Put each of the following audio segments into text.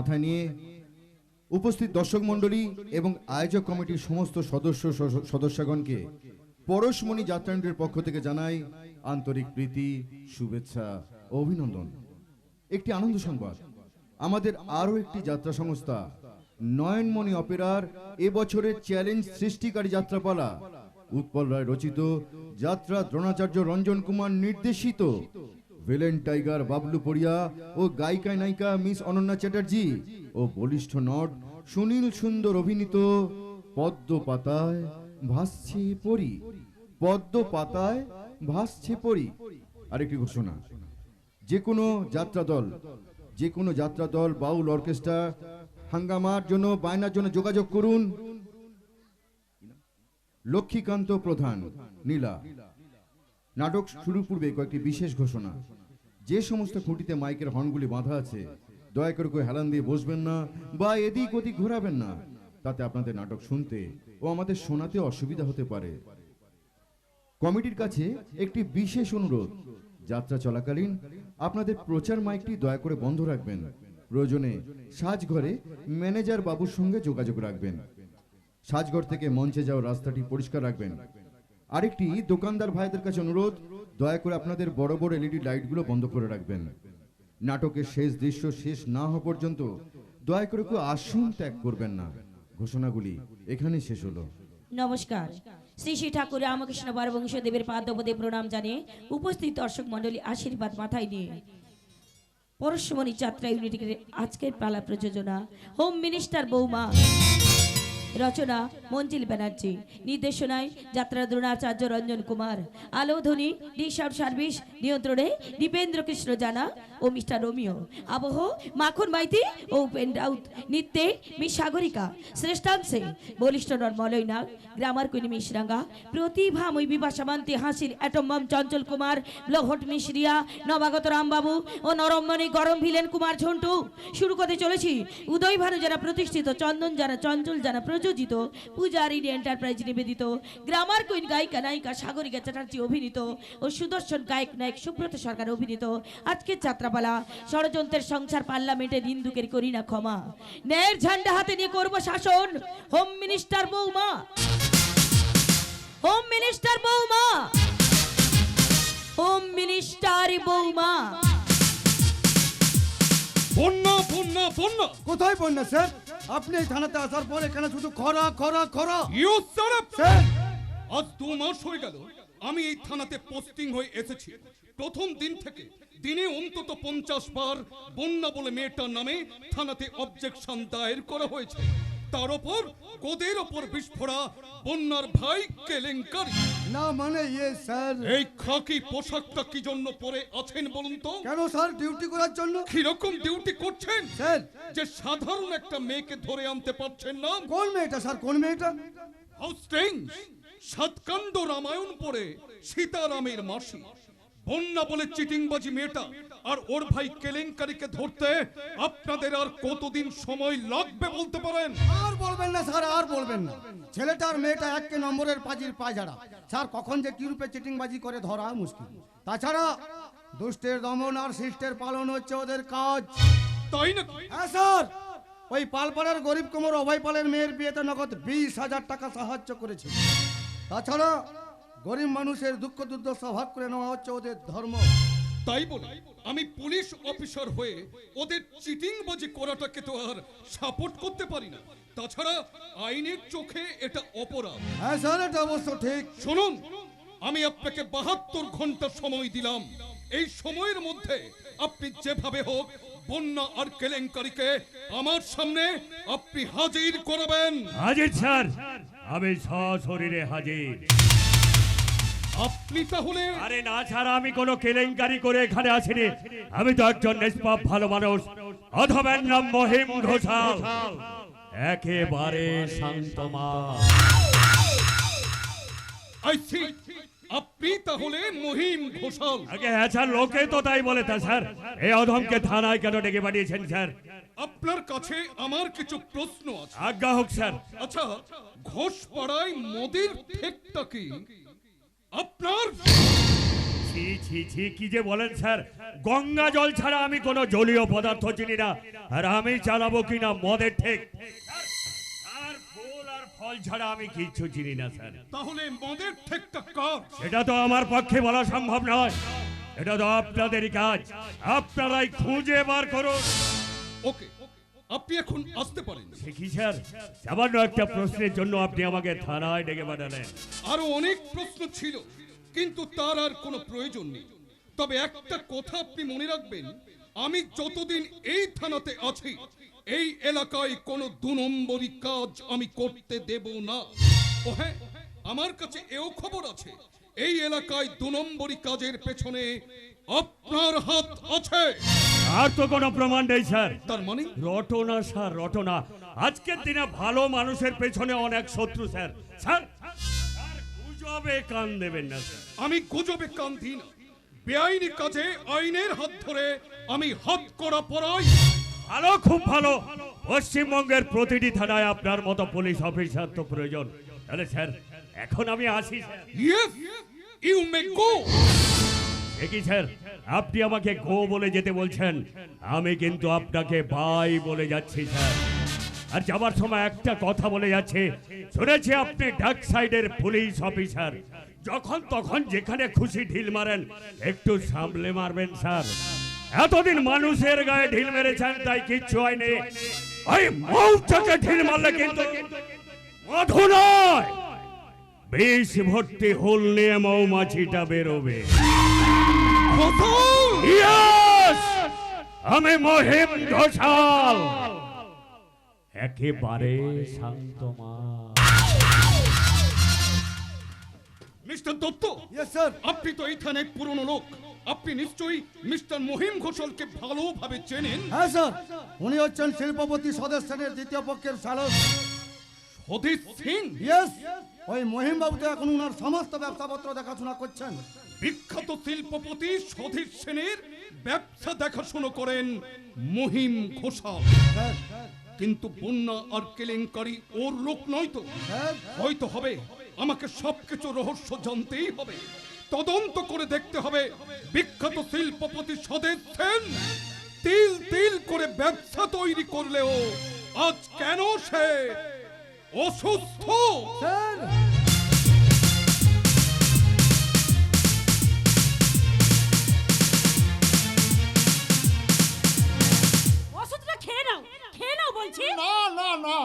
মাথায় নিয়ে উপস্থিত দর্শক মণ্ডলী এবং আয়োজক কমিটির সমস্ত সদস্যগণকে পরশমণি যাত্রায়ণের পক্ষ থেকে জানাই আন্তরিক প্রীতি, শুভেচ্ছা ও অভিনন্দন। একটি আনন্দ সংবাদ, আমাদের আরো একটি যাত্রা সংস্থা নয়নমণি অপেরার এবছরের চ্যালেঞ্জ সৃষ্টিকারী যাত্রাপালা, উৎপল রায় রচিত যাত্রা দ্রোণাচার্য রঞ্জন কুমার নির্দেশিত ভিলেন টাইগার বাবলু পড়িয়া ও গায়িকা নায়িকা মিস অনন্যা চ্যাটার্জি ও বলিষ্ঠ নট সুনীল সুন্দর অভিনীত পদ্ম পাতায় ভাসছে পরি, পদ্ম পাতায় ভাসছে পরি। আরেকটি ঘোষণা, যে কোনো যাত্রা দল বাউল অর্কেস্ট্রা হাঙ্গামার জন্য বায়নার জন্য যোগাযোগ করুন। লক্ষ্মীকান্ত প্রধান, নীলা। নাটক শুরুর পূর্বে কয়েকটি বিশেষ ঘোষণা, যে সমস্ত খুঁটিতে মাইকের হর্নগুলি বাঁধা আছে দয়া করে কেউ হেলান দিয়ে বসবেন না বা এদিক ওদিক ঘোরাবেন না, তাতে আপনাদের নাটক শুনতে ও আমাদের শোনাতে অসুবিধা হতে পারে। কমিটির কাছে একটি বিশেষ অনুরোধ, যাত্রা চলাকালীন আপনাদের প্রচার মাইকটি দয়া করে বন্ধ রাখবেন। প্রয়োজনে সাজঘরে ম্যানেজার বাবুর সঙ্গে যোগাযোগ রাখবেন। সাজঘর থেকে মঞ্চে যাওয়ার রাস্তাটি পরিষ্কার রাখবেন। আরেকটি দোকানদার ভাইদের কাছে অনুরোধ, দয়া করে আপনাদের বড় বড় এলইডি লাইটগুলো বন্ধ করে রাখবেন। নাটকের শেষ দৃশ্য শেষ না হওয়া পর্যন্ত দয়া করে কেউ আসন ত্যাগ করবেন না। ঘোষণাগুলি এখানেই শেষ হলো। নমস্কার। শ্রী শ্রী ঠাকুর রামকৃষ্ণ বরবংশ দেবের পাদপদে প্রণাম জানিয়ে উপস্থিত দর্শক মণ্ডলী আশীর্বাদ মাথায় নিয়ে পরশমণি যাত্রা ইউনিটের আজকের পালা প্রযোজনা হোম মিনিস্টার বৌমা, রচনা মঞ্জিল ব্যানার্জি, নির্দেশনায় যাত্রা Dronacharya Ranjan Kumar, Alodhwani D sound service, নিয়ন্ত্রণে দীপেন্দ্র কৃষ্ণ জানা ও মিস্টার রোমিও, আবহ মাখন মাইতি ও উপেন রাউত, নৃত্যে মিস সাগরিকা, শ্রেষ্ঠাংশে বলিষ্ঠ নরমলয় নাগ, গ্রামার কুইন মিশরাঙ্গা, প্রতিভাময় বিপাশা মান্তি, হাসির অ্যাটম বম চঞ্চল কুমার, ব্লহট মিশরিয়া, নবাগত রামবাবু ও নরমণি গরম ভিলেন কুমার ঝন্টু। শুরু করতে চলেছি উদয় ভানু যারা প্রতিষ্ঠিত, চন্দন যারা চঞ্চল যারা প্রযোজিত, পূজারি এন্টারপ্রাইজ নিবেদিত, গ্রামার কুইন গায়িকা নায়িকা সাগরিকা চ্যাটার্জি অভিনীত ও সুদর্শন গায়ক নায়ক সুব্রত সরকার অভিনীত আজকের যাত্রাপালা ষড়যন্ত্রের সংসার পার্লামেন্টে নিন্দুকের করি না ক্ষমা, ন্যায়ের ঝান্ডা হাতে নিয়ে করব শাসন। হোম মিনিস্টার বৌমা, হোম মিনিস্টার বৌমা, হোম মিনিস্টার বৌমা। বন্যা বন্যা বন্যা। কোথায় বন্যা স্যার? আপনি এই থানাতে আসার পর এখানে শুধু খরা খরা খরা। ইউ শাট স্যার, আজ 2 মাস হয়ে গেল আমি এই থানাতে পোস্টিং হয়ে এসেছি। প্রথম দিন থেকে দিনে অন্তত 50 বার বন্যা বলে মেয়েটার নামে থানাতে অবজেকশন দায়ের করা হয়েছে। তার উপর গোদের ওপর বিস্ফোরা বন্যার ভাই কেলেঙ্কারি। না মানে স্যার, এই খাকি পোশাকটা কি জন্য পরে আছেন বলুন তো? কেন স্যার? ডিউটি করার জন্য। কিরকম ডিউটি করছেন স্যার? যে সাধারণ একটা মেয়েকে ধরে আনতে পারছেন না। কোন মেয়েটা স্যার, কোন মেয়েটা? How strange! সাতকাণ্ড রামায়ণ পড়ে সীতারামের মাসি, বন্যা বলে চিটিংবাজি মেয়েটা আর ওর ভাই কেলেঙ্কারিকে ধরতে আপনাদের আর কতদিন সময় লাগবে বলতে পারেন? আর বলবেন না স্যার, আর বলবেন না। ছেলেটা আর মেয়েটা এক নম্বরের পাজির পায়জারা স্যার। কখন যে কি রূপে চিটিংবাজি করে ধরা মুশকিল। তাছাড়া দুষ্টের দমন আর শিষ্টের পালন হচ্ছে ওদের কাজ। তাই না? হ্যাঁ স্যার, ওই পালপাড়ার গরিব কুমোর অভয় পালের মেয়ের বিয়েতে নগদ 20,000 টাকা সাহায্য করেছে। তাছাড়া গরিব মানুষের দুঃখ দুর্দশা ভাগ করে নেওয়া হচ্ছে ওদের ধর্ম। তাই বলে আমি পুলিশ অফিসার হয়ে ওদের চিটিংবাজি করাটাকে তো আর সাপোর্ট করতে পারি না। তাছাড়া আইনের চোখে এটা অপরাধ। হ্যাঁ স্যার, এটা অবশ্য ঠিক। শুনুন, আমি আপনাকে 72 ঘন্টা সময় দিলাম। এই সময়ের মধ্যে আপনি যেভাবে হোক বন্যা আর কেলেঙ্কারিকে আমার সামনে আপনি হাজির করবেন। হাজির স্যার, আমি সশরীরে হাজির। আপনি তাহলে? আরে না স্যার, আমি কোনো কেলেঙ্কারি করে এখানে আসিনি। আমি তো একজন নিষ্পাপ ভালো মানুষ। অধমের নাম মহিম ঘোষাল, একেবারে শান্ত মা। আই সি, আপনি তাহলে মহিম ঘোষাল? আগে হ্যাঁ স্যার, লোকে তো তাই বলে। তা স্যার, এই অধমকে থানায় কেন ডেকে পাঠিয়েছেন স্যার? আপনার কাছে আমার কিছু প্রশ্ন আছে। আজ্ঞা হোক স্যার। আচ্ছা, ঘোষপাড়ায় মোদির ঠেকটা কি আপনার? ছি ছি ছি কি যে বলেন স্যার, গঙ্গা জল ছাড়া আমি কোনো জলীয় পদার্থ চিনি না, আর আমি চালাবো কিনা মদের ঠেক। আর ফুল আর ফল ছাড়া আমি কিচ্ছু চিনি না স্যার। তাহলে মদের ঠেকটা কার? এটা তো আমার পক্ষে বলা সম্ভব নয়, এটা তো আপনাদেরই কাজ, আপনারাই খুঁজে বার করুন। ওকে, আপনি এখন আসতে পারেন। সে কি স্যার, সামান্য একটা প্রশ্নের জন্য আপনি আমাকে থানায় ডেকে পাঠালেন? আরো অনেক প্রশ্ন ছিল, কিন্তু তার আর কোনো প্রয়োজন নেই। তবে একটা কথা আপনি মনে রাখবেন, আমি যতদিন এই থানাতে আছি, এই এলাকায় কোনো 2 নম্বরই কাজ আমি করতে দেব না। ও হ্যাঁ, আমার কাছে এও খবর আছে, এই এলাকায় 2 নম্বরই কাজের পেছনে আপনার হাত আছে। আর তো কোনো প্রমাণ নেই স্যার। তার মানে? রটনা স্যার, রটনা। আজকের দিনে ভালো মানুষের পেছনে অনেক শত্রু স্যার। স্যার স্যার, গুজবে কান দেবেন না স্যার। আমি গুজবে কান দিই না, বেআইনি কাজে আইনের হাত ধরে আমি হাত করা পড়াই। ভালো, খুব ভালো। পশ্চিমবঙ্গের প্রতিটি থানায় আপনার মতো পুলিশ অফিসার তো প্রয়োজন। তাহলে স্যার এখন আমি আসি স্যার। ইয়েস, ইউ মে গো। কি স্যার, আপনি আমাকে গো বলে যেতে বলছেন, আমি কিন্তু আপনাকে বাই বলে যাচ্ছি স্যার। আর যাবার সময় একটা কথা বলে যাচ্ছে, শুনেছি আপনি ডাক সাইডের পুলিশ অফিসার, যখন তখন যেখানে খুশি ঢিল মারেন, একটু সামলে মারবেন স্যার। এতদিন মানুষের গায়ে ঢিল মেরেছেন, তাই কিচ্ছু হয়নি। ওই মৌচাকে ঢিল মারলে কিন্তু মধু নয়, বিষ ভর্তি হুল নিয়ে মৌমাছিটা বেরোবে। Yes! আমি মহিম ঘোষাল, একেবারে শান্ত মা। Mister Dutta, yes sir. আপনি তো এই থানায় পুরনো লোক, আপনি নিশ্চয়ই মিস্টার মহিম ঘোষালকে ভালোভাবে চেনেন। হ্যাঁ স্যার, উনি হচ্ছেন শিল্পপতি সদস্যের দ্বিতীয় পক্ষের চালক। অদিত সিং, ইয়েস, ওই মহিম বাবু তো এখন উনার সমস্ত ব্যবসাপত্র দেখাশোনা করছেন। বিখ্যাত শিল্পপতি সধীর সেনের ব্যবসা দেখাশোনা করেন মহিম ঘোষাল। স্যার, কিন্তু বন্যা আর কেলেঙ্কারি ওর লোক নয় তো? স্যার, হয়তো হবে, আমাকে সবকিছু রহস্য জানতেই হবে, তদন্ত করে দেখতে হবে। বিখ্যাত শিল্পপতি সদেশ সেন তিল তিল করে ব্যবসা তৈরি করলেও আজ কেন সে অসুস্থ? স্যার। ওষুধটা খেয়ে নাও, খেয়ে নাও বলছি। না না না,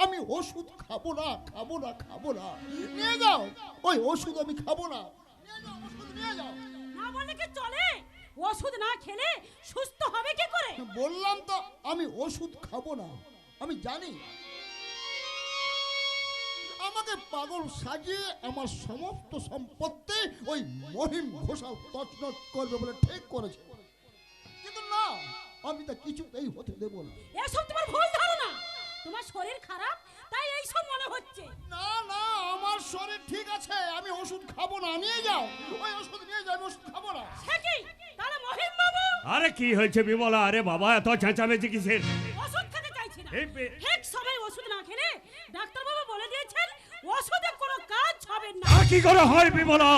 আমি ওষুধ খাবো না, খাবো না, খাবো না। নিয়ে যাও ওই ওষুধ, আমি খাবো না। নিয়ে যাও ওষুধ, নিয়ে যাও। না বললে কি চলে? ওষুধ না খেলে সুস্থ হবে কি করে? বললাম তো আমি ওষুধ খাবো না। আমি জানি আমাকে পাগল সাজিয়ে আমার সমস্ত সম্পত্তি ওই মহিম ঘোষাল তছনছ করবে বলে ঠিক করেছে, কিন্তু না, আমি তা কিছুতেই হতে দেব না। এসব তোমার ভুল ধারণা। তোমার শরীর খারাপ, তাই এই সব মনে হচ্ছে। না না, আমার শরীর ঠিক আছে, আমি ওষুধ খাবো না। নিয়ে যাও ওই ওষুধ, নিয়ে যাও, আমি ওষুধ খাবো না। সে কি? তাহলে মহিম বাবু আরে কি হয়েছে বিমলা? আরে বাবা, এত চেঁচামেচি কিসের? ওষুধ খেতে চাইছি না। এই বে- ঠিক সময় ওষুধ না খেলে ডাক্তার বাবু বলে দিয়েছেন ওষুধে কোনো কাজ হবে না। তা কি করে হয় বিমলা?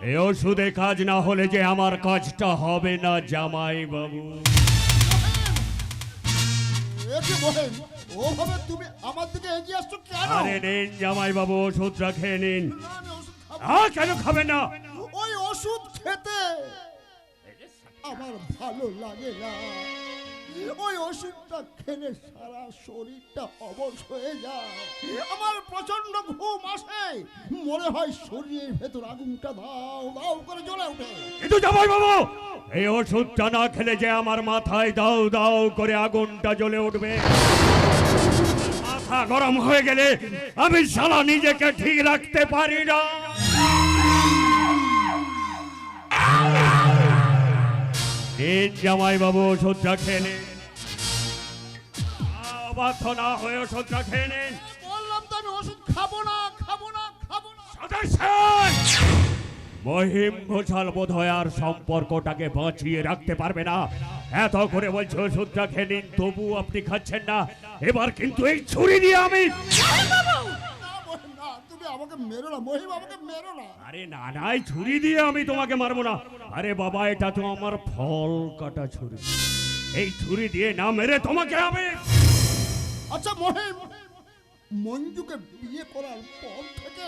এই ওষুধে কাজ না হলে যে আমার কাজটা হবে না জামাই বাবু। একে মহেন, ওভাবে তুমি আমার দিকে এগিয়ে আসছো কেন? আরে নিন জামাই বাবু, ওষুধটা খেয়ে নিন। না, আমি ওষুধ খাবো। কেন খাবেন না? ওই ওষুধ খেতে আমার ভালো লাগে না। ওই ওষুধটা খেলে সারা শরীরটা অবশ হয়ে যায়, আমার প্রচন্ড ঘুম আসে, মনে হয় শরীরের ভেতর আগুনটা দাও দাও করে জ্বলে ওঠে। কিন্তু জামাই বাবু, এই ওষুধটা না খেলে যে আমার মাথায় দাও দাও করে আগুনটা জ্বলে উঠবে। মাথা গরম হয়ে গেলে আমি সারা নিজেকে ঠিক রাখতে পারি না। নিন জামাই বাবু, ওষুধটা খেয়ে নিন। অবাধ্য না হয়ে ওষুধটা খেয়ে নিন। বললাম তো আমি ওষুধ খাবো না, খাবো না, খাবো না। মহিম ঘোষাল বোধ হয় আর সম্পর্কটাকে বাঁচিয়ে রাখতে পারবে না। এত করে বলছে ওষুধটা খেয়ে নিন, তবু আপনি খাচ্ছেন না। এবার কিন্তু এই ছুরি দিয়ে আমি না মহেন, না, তুমি আমাকে মেরো না মহিম, আমাকে মেরো না। আরে না না, এই ছুরি দিয়ে আমি তোমাকে মারবো না। আরে বাবা, এটা তো আমার ফল কাটা ছুরি। এই ছুরি দিয়ে না মেরে তোমাকে আমি। আচ্ছা মহিম, মঞ্জুকে বিয়ে করার পর থেকে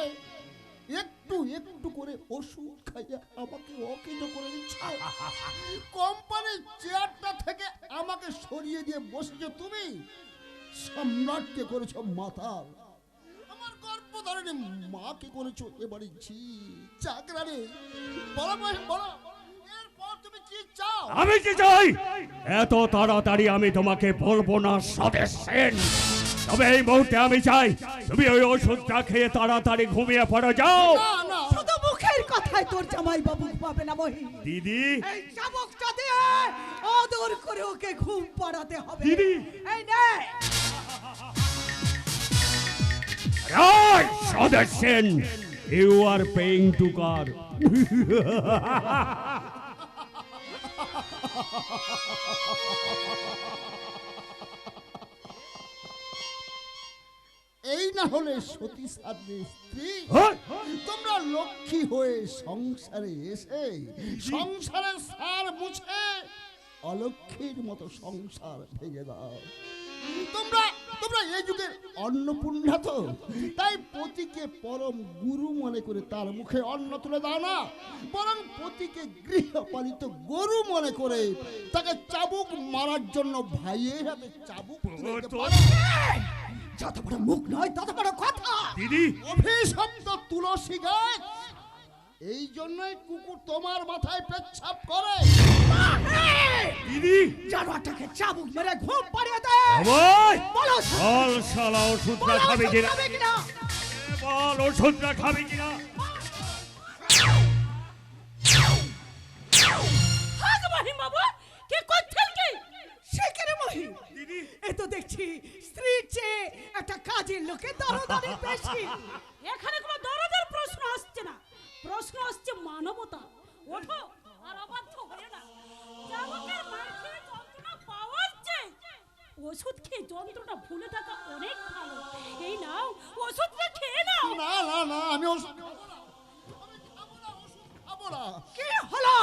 একটু একটু করে ওষুধ খাইয়ে আমাকে অকেজো করে দিচ্ছ। কোম্পানির চেয়ারটা থেকে আমাকে সরিয়ে দিয়ে বসেছো তুমি। সম্রাটকে করেছো মাতাল, আমার গর্ভধারিণী মাকে করেছো এবারে ঝি চাকরানি। বলো মহিম বলো, এরপর তুমি কি চাও? আমি কি চাই এত তাড়াতাড়ি আমি তোমাকে বলবো না স্বদেশ সেন। তবে এই মুহূর্তে আমি চাই তুমি ওই ওষুধটা খেয়ে তাড়াতাড়ি ঘুমিয়ে পড়ো, যাও। না না, শুধু মুখের কথায় তোর জামাই বাবু ঘুমাবে না মহি। দিদি, এই চাবুকটা দিয়ে আদর করে ওকে ঘুম পাড়াতে হবে। দিদি। এই নে। right, স্বদেশ Sen, you are paying to car. এই না হলে সতী সাধ্বী স্ত্রী। তোমরা লক্ষ্মী হয়ে সংসারে এসে সংসারের সার মুছে অলক্ষ্মীর মতো সংসার ভেঙে দাও। তোমরা তোমরা এই যুগের অন্নপূর্ণা তো, তাই পতিকে পরম গুরু মনে করে তার মুখে অন্ন তুলে দাও না, বরং পতিকে গৃহপালিত গরু মনে করে তাকে চাবুক মারার জন্য ভাইয়ের হাতে চাবুক তুলে দিতে পারো। যত বড় মুখ নয় তত বড় কথা। দিদি, অভিশপ্ত তুলসী গাছ, এই জন্যই কুকুর তোমার মাথায় পেচ্ছাপ করে। দিদি, জানোয়ারটাকে চাবুক মেরে ঘুম পাড়িয়ে দে। ওই বলো বল শালা, ওষুধটা খাবি কিনা? কিনা? বল ওষুধটা খাবি কিনা? হাগ মহিম বাবু, কি করছেন কি? সেখানে মহি, দিদি, এ তো দেখছি স্ত্রীর চেয়ে একটা কাজের লোকের দরদারি বেশি। এখানে কোনো দরদের প্রশ্ন আসছে না, প্রশ্ন আসছে মানবতা। ওঠো আর অবাধ্য হয়ে না। চাবুকের মার খেয়ে যন্ত্রণা পাওয়ার চেয়ে ওষুধ খেয়ে যন্ত্রণা ভুলে থাকা অনেক ভালো। এই নাও, ওষুধটা খেয়ে নাও। না না না, আমি ওষুধ খাবো না। কি হলো?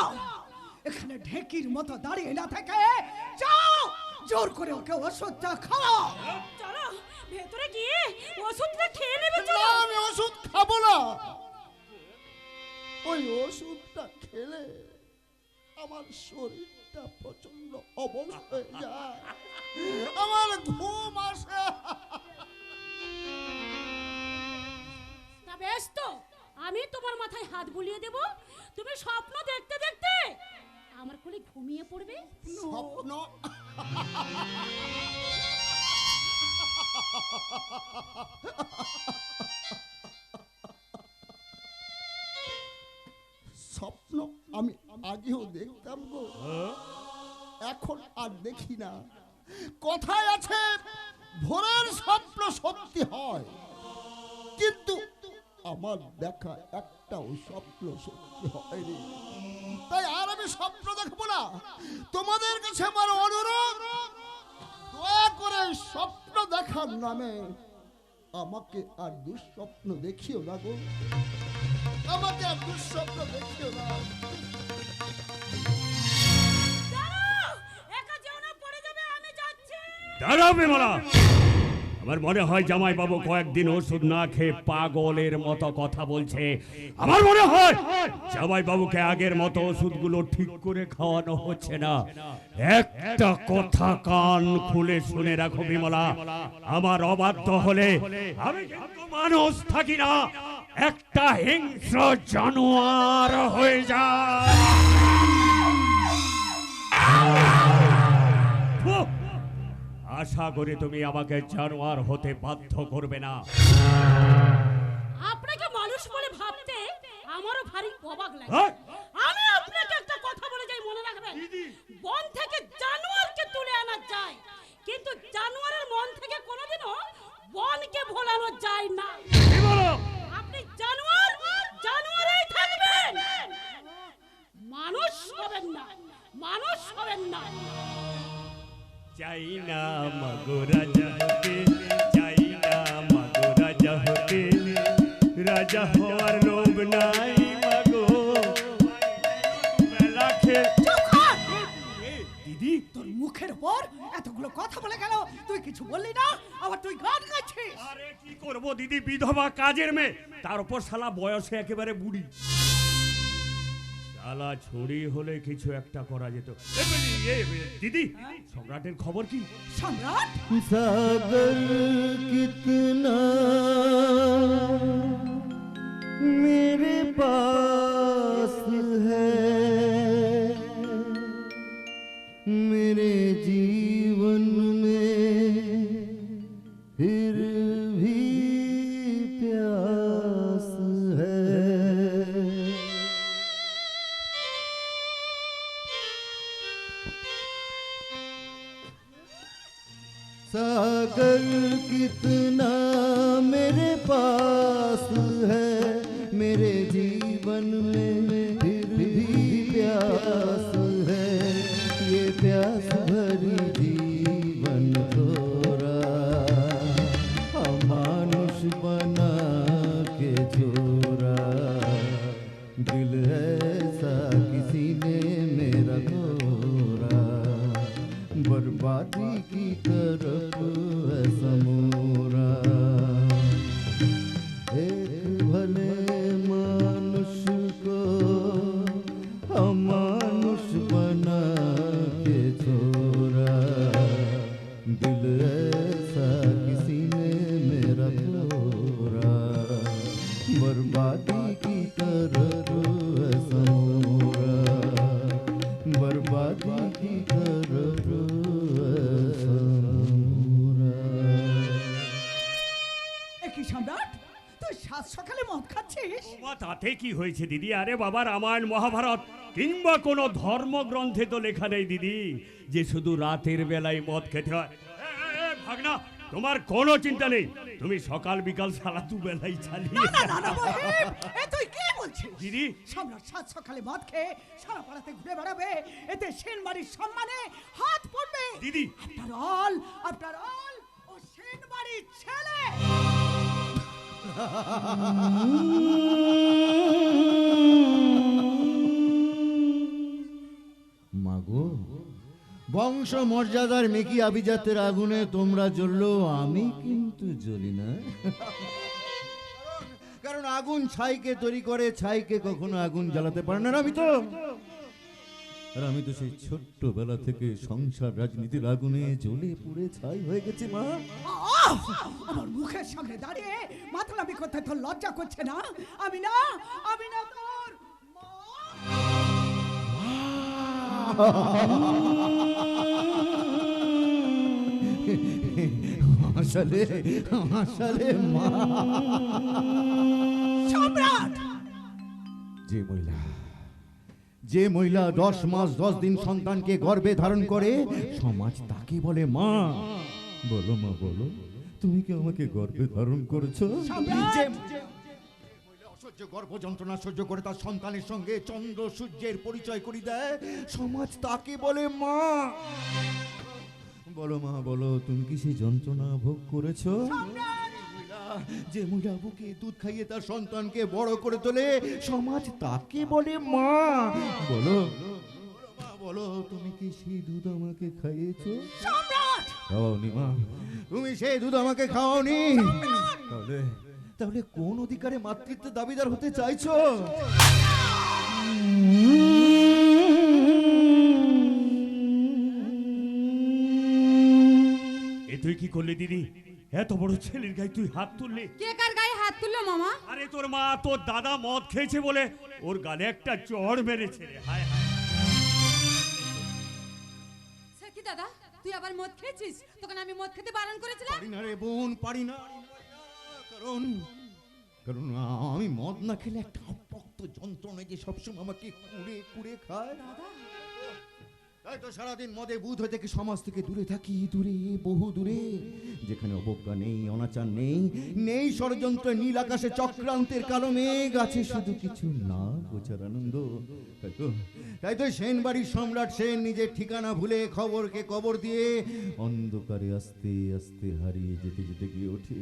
এখানে ঢেকির মতো দাঁড়িয়ে না থেকে যাও, জোর করে ওকে ওষুধটা খাও। চলো ভেতরে গিয়ে ওষুধটা খেয়ে নেবে। না, চলো। আমি ওষুধ খাবো না। ওই ওষুধটা খেলে আমার শরীরটা প্রচন্ড অবশ হয়ে যায়, আমার ঘুম আসে। তা বেশ তো, আমি তোমার মাথায় হাত বুলিয়ে দেব, তুমি স্বপ্ন দেখতে দেখতে আমার কোলে ঘুমিয়ে পড়বে। স্বপ্ন? স্বপ্ন আমি আগেও দেখতাম গো, এখন আর দেখি না। কথায় আছে ভোরের স্বপ্ন সত্যি হয়, কিন্তু আমার দেখা একটাও স্বপ্ন সত্যি হয়নি। তাই আর আমি স্বপ্ন দেখবো না। তোমাদের কাছে আমার অনুরোধ, দয়া করে স্বপ্ন দেখার নামে আমাকে আর দুঃস্বপ্ন দেখিও না গো, আমাকে আর দুঃস্বপ্ন দেখিও না। দাঁড়াও, একা যেও না, পড়ে যাবে, আমি যাচ্ছি। দাঁড়াও বিমলা। আমার মনে হয় জামাই বাবু কয়েকদিন ওষুধ না খেয়ে পাগলের মতো কথা বলছে। আমার মনে হয় জামাই বাবুকে আগের মতো ওষুধগুলো ঠিক করে খাওয়ানো হচ্ছে না। একটা কথা কান খুলে শুনে রাখো বিমলা, আমার অবাধ্য হলে আমি কিন্তু মানুষ থাকি না, একটা হিংস্র জানোয়ার হয়ে যায়। আশা করি তুমি আমাকে জানোয়ার হতে বাধ্য করবে না। আপনাকে মানুষ বলে ভাবতে আমারও ভারী অবাক লাগে। হ্যাঁ? আমি আপনাকে একটা কথা বলে যাই, মনে রাখবেন। বন থেকে জানোয়ারকে তুলে আনা যায়, কিন্তু জানোয়ারের মন থেকে কোনোদিনও বনকে ভোলানো যায় না। কি বলো? আপনি জানোয়ার, জানোয়ারই থাকবেন, মানুষ হবেন না, মানুষ হবেন না। চাই না মাগো রাজা হতে, চাই না মাগো রাজা হতে, বললি না আবার তুই গান গাইছিস। আরে কি করব দিদি, বিধবা কাজের মেয়ে, তার উপর শালা বয়সে একেবারে বুড়ি। শালা ছড়ি হলে কিছু একটা করা যেত। দিদি, সম্রাটের খবর কি? সম্রাট सागर कितना मेरे पास है, मेरे जीवन में फिर भी प्यास है। सागर कितना मेरे पास है, मेरे जीवन में फिर भी प्यास है। ये प्यास भरी जीवन थोड़ा अमानुष बना के छोड़ा। दिल ऐसा किसी ने मेरा तोड़ा, बर्बादी की तरफ है समोरा। एक भले मानुष को अमानुष बना के छोड़ा। दिल ऐसा किसी ने मेरा तोड़ा, बर्बादी की तरफ है समोरा। बर्बादी की तरफ কি সম্রাট তুই সাত সকালে মদ খাচ্ছিস? বাবা, তাতে কি হয়েছে দিদি? আরে বাবা, রামায়ণ মহাভারত কিংবা কোনো ধর্মগ্রন্থে তো লেখা নেই দিদি যে শুধু রাতের বেলায় মদ খেতে হয়। ভাগনা, তোমার কোনো চিন্তা নেই, তুমি সকাল বিকাল সারা দু বেলাই চালিয়ে। না না না মহিম, এ তুই কি বলছিস? দিদি, সম্রাট সাত সকালে মদ খেয়ে সারা পাড়াতে ঘুরে বেড়াবে, এতে সেনবাড়ির সম্মানে হাত পড়বে। দিদি, আপনার অল ও সেনবাড়ির ছেলে। মাগো, বংশ মর্যাদার মেকি আভিজাতের আগুনে তোমরা জ্বললো, আমি কিন্তু জ্বলি না। কারণ আগুন ছাইকে তৈরি করে, ছাইকে কখনো আগুন জ্বালাতে পারে না। আমি তো সেই ছোট্টবেলা থেকে সংসার রাজনীতির আগুনে জ্বলে পুড়ে ছাই হয়ে গেছে মা। আমার মুখের সামনে দাঁড়িয়ে মাতলামি করতে তোর লজ্জা করছে না? আমি না তোর আসলে মা। সম্রাট, যে মহিলা 10 মাস 10 দিন সন্তানকে গর্ভে ধারণ করে, সমাজ তাকে বলে মা। বলো মা, বলো, তুমি কি আমাকে গর্ভে ধারণ করেছো? অসহ্য গর্ভ যন্ত্রণা সহ্য করে তার সন্তানের সঙ্গে চন্দ্র সূর্যের পরিচয় করিয়ে দেয়, সমাজ তাকে বলে মা। বলো মা, বলো, তুমি কি সেই যন্ত্রণা ভোগ করেছো? যে মহিলা বুকে দুধ খাইয়ে তার সন্তানকে বড় করে তোলে, সমাজ তাকে বলে মা। বলো মা, বলো, তুমি কি সেই দুধ আমাকে খাইয়েছো? খাওয়াওনি মা, তুমি সেই দুধ আমাকে খাওয়াওনি। তাহলে কোন অধিকারে মাতৃত্বের দাবিদার হতে চাইছো? এ তুই কি করলি দিদি? এত বড় ছেলের গায়ে তুই হাত তুললি? কে কার গায়ে হাত তুললো মামা? আরে তোর মা, তোর দাদা মদ খেয়েছে বলে ওর গালে একটা চড় মেরেছে রে। হায় হায়। সে কি দাদা, তুই আবার মদ খেয়েছিস? তখন আমি মদ খেতে বারণ করেছিলাম। পারি না রে বোন, পারি না। কারণ আমি মদ না খেলে একটা অপক্ত যন্ত্রণা যে সবসময় আমাকে কুড়ে কুড়ে খায়। তাই তো সারাদিন মদে বুধ হয়ে থেকে সমাজ থেকে দূরে থাকি, দূরে, বহু দূরে, যেখানে অবজ্ঞা নেই, অনাচার নেই, নেই ষড়যন্ত্র, নীল আকাশে চক্রান্তের কালো মেঘ, আছে শুধু কিছু না বোঝার আনন্দ। তাই তো সেনবাড়ির সম্রাট সেন নিজের ঠিকানা ভুলে খবরকে কবর দিয়ে অন্ধকারে আস্তে আস্তে হারিয়ে যেতে যেতে গিয়ে ওঠে।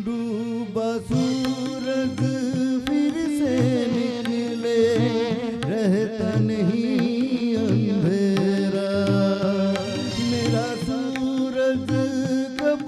ডুবা सूरज फिर से निकले, रहता नहीं अंधेरा, मेरा सूरज कब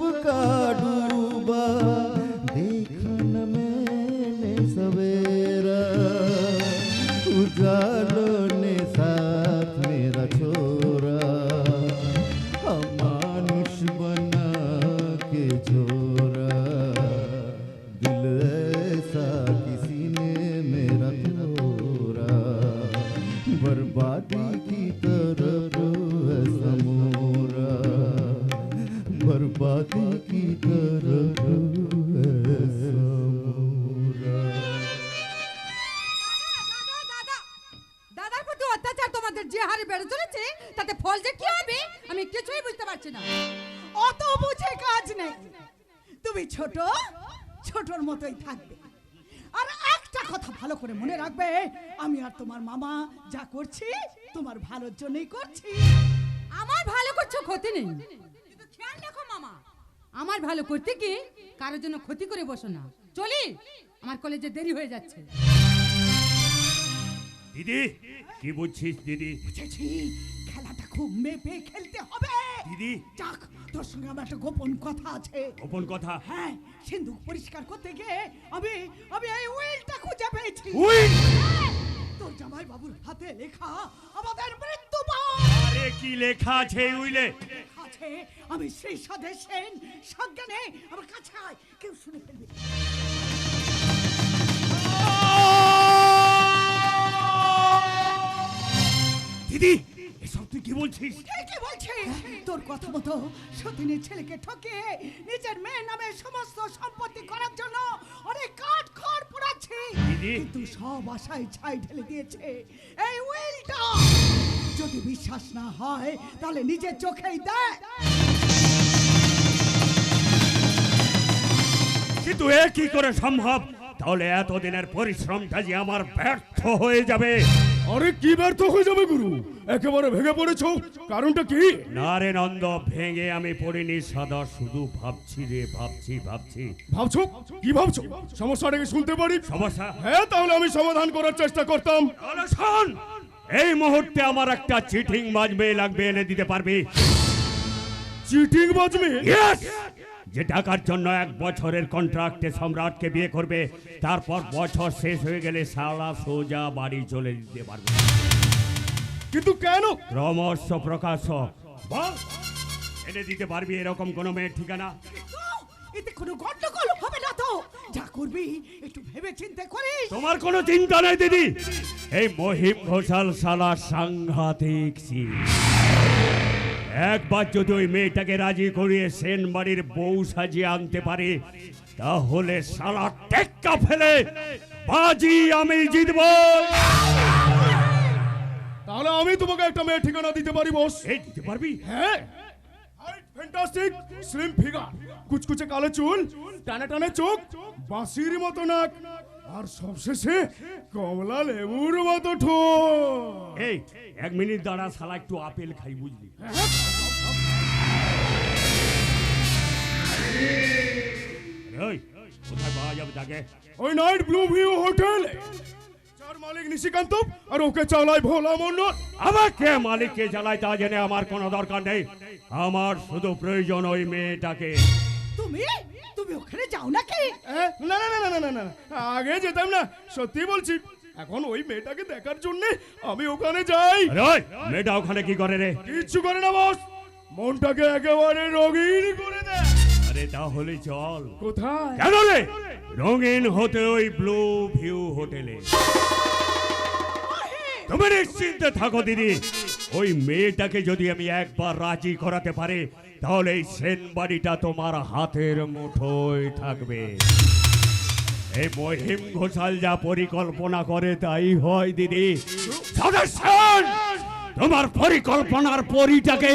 बातें की तरह ऐसा मोरा। দাদা দাদার প্রতি অত্যাচার তোমাদের যে হারে বেড়ে চলেছে তাতে ফল যে কি হবে আমি কিছুই বুঝতে পারছি না। অত বুঝে কাজ নেই, তুমি ছোট ছোটর মতোই থাকবে। আর একটা কথা ভালো করে মনে রাখবে, আমি আর তোমার মামা যা করছি তোমার ভালোর জন্যই করছি। আমার ভালো করছো ক্ষতি নেই, কিন্তু খেয়াল রাখো মামা, আমার ভালো করতে কি কারোর জন্য ক্ষতি করে বসো না। চলি, আমার কলেজে দেরি হয়ে যাচ্ছে। দিদি কি বুঝছিস দিদি? বুঝেছি, খেলাটা খুব মেপে খেলতে হবে। দিদি যাক, তোর সঙ্গে আমার একটা গোপন কথা আছে। গোপন কথা? হ্যাঁ, সিন্ধুক পরিষ্কার করতে গিয়ে আমি আমি এই উইলটা খুঁজে পেয়েছি। উইল? হ্যাঁ, তোর জামাই বাবুর হাতে লেখা আমাদের মৃত্যুবান আরে কি লেখা আছে এই উইলে? আছে। আমি সেই সাধে সেন সজ্ঞানে আমার কাছে আয়, কেউ শুনে ফেলবে। দিদি এসব তুই কি বলছিস? কি বলছিস? তোর কথা মতো সতীনের ছেলেকে ঠকে নিজের মেয়ের নামে সমস্ত সম্পত্তি করার জন্য অনেক কাঠ খড় পোড়াচ্ছি, দিদি। কিন্তু সব আশায় ছাই ঢেলে দিয়েছে এই উইলটা। যদি বিশ্বাস না হয় তাহলে নিজের চোখেই দেখ। কিন্তু এ কি করে সম্ভব? তাহলে এতদিনের পরিশ্রমটা যে আমার ব্যর্থ হয়ে যাবে। আরে কি ব্যর্থ হয়ে যাবে গুরু? একেবারে ভেঙে পড়েছো, কারণটা কি? না রে নন্দ, ভেঙে আমি পড়িনি সাদা, শুধু ভাবছি রে, ভাবছি। ভাবছো? কি ভাবছো? সমস্যাটাকে শুনতে পারি? সমস্যা? হ্যাঁ, তাহলে আমি সমাধান করার চেষ্টা করতাম। তাহলে শোন, এই মুহূর্তে আমার একটা চিটিং বাজ মেয়ে লাগবে, এনে দিতে পারবি? চিটিং বাজবে? Yes! যে টাকার জন্য 1 বছরের কন্ট্রাক্টে সম্রাটকে বিয়ে করবে, তারপর বছর শেষ হয়ে গেলে সারা সোজা বাড়ি চলে দিতে পারবে। কিন্তু কেন? ক্রমশ প্রকাশ্য। বল, এনে দিতে পারবি এরকম কোন মেয়ের ঠিকানা? এতে কোনো গন্ডগোল হবে না তো? যা করবি একটু ভেবে চিন্তে করিস। তোমার কোনো চিন্তা নাই দিদি, এই মহিম ঘোষাল শালা সাংঘাতিক ছিল। একবার যদি ওই মেয়েটাকে রাজি করিয়ে সেন বাড়ির বউ সাজিয়ে আনতে পারে, তাহলে শালা টেক্কা ফেলে বাজি আমি জিতব। তাহলে আমি তোমাকে একটা মেয়ের ঠিকানা দিতে পারি বস। এই দিতে পারবি? হ্যাঁ, ফ্যান্টাস্টিক স্লিম ফিগার, কুচকুচে কালো চুল, টানে টানে চোখ, বাঁশির মতো নাক, আর সবশেষে কমলা লেবুর মতো ঠোঁট। এই 1 মিনিট দাঁড়া, শালা একটু আপেল খাই, বুঝলি? ওই কোথায় পাওয়া যাবে তাকে? ওই নাইট ব্লু ভিউ হোটেল, যার মালিক নিশিকান্ত আর ওকে চালায় ভোলা মন্ডল। আমাকে মালিককে জ্বালায় তা জেনে আমার কোনো দরকার নেই, আমার শুধু প্রয়োজন ওই মেয়েটাকে। তুমি তুমি ওখানে যাও নাকি? না না না না না না, আগে যেতাম না, সত্যি বলছি। এখন ওই মেয়েটাকে দেখার জন্য আমি ওখানে যাই। আরে ওই মেয়েটা ওখানে কি করে রে? কিচ্ছু করে না বস, মনটাকে একেবারে রঙিন করে দেয়। আরে তাহলে চল। কোথায়? কেন রে? রঙিন হতে ওই ব্লু ভিউ হোটেলে। তুমি নিশ্চিন্তে থাকো দিদি, ওই মেয়েটাকে যদি আমি একবার রাজি করাতে পারি, তাহলে এই সেন বাড়িটা তোমার হাতের মুঠোয় থাকবে। এই মহিম ঘোষাল যা পরিকল্পনা করে তাই হয় দিদি। তোমার পরিকল্পনার পরিটাকে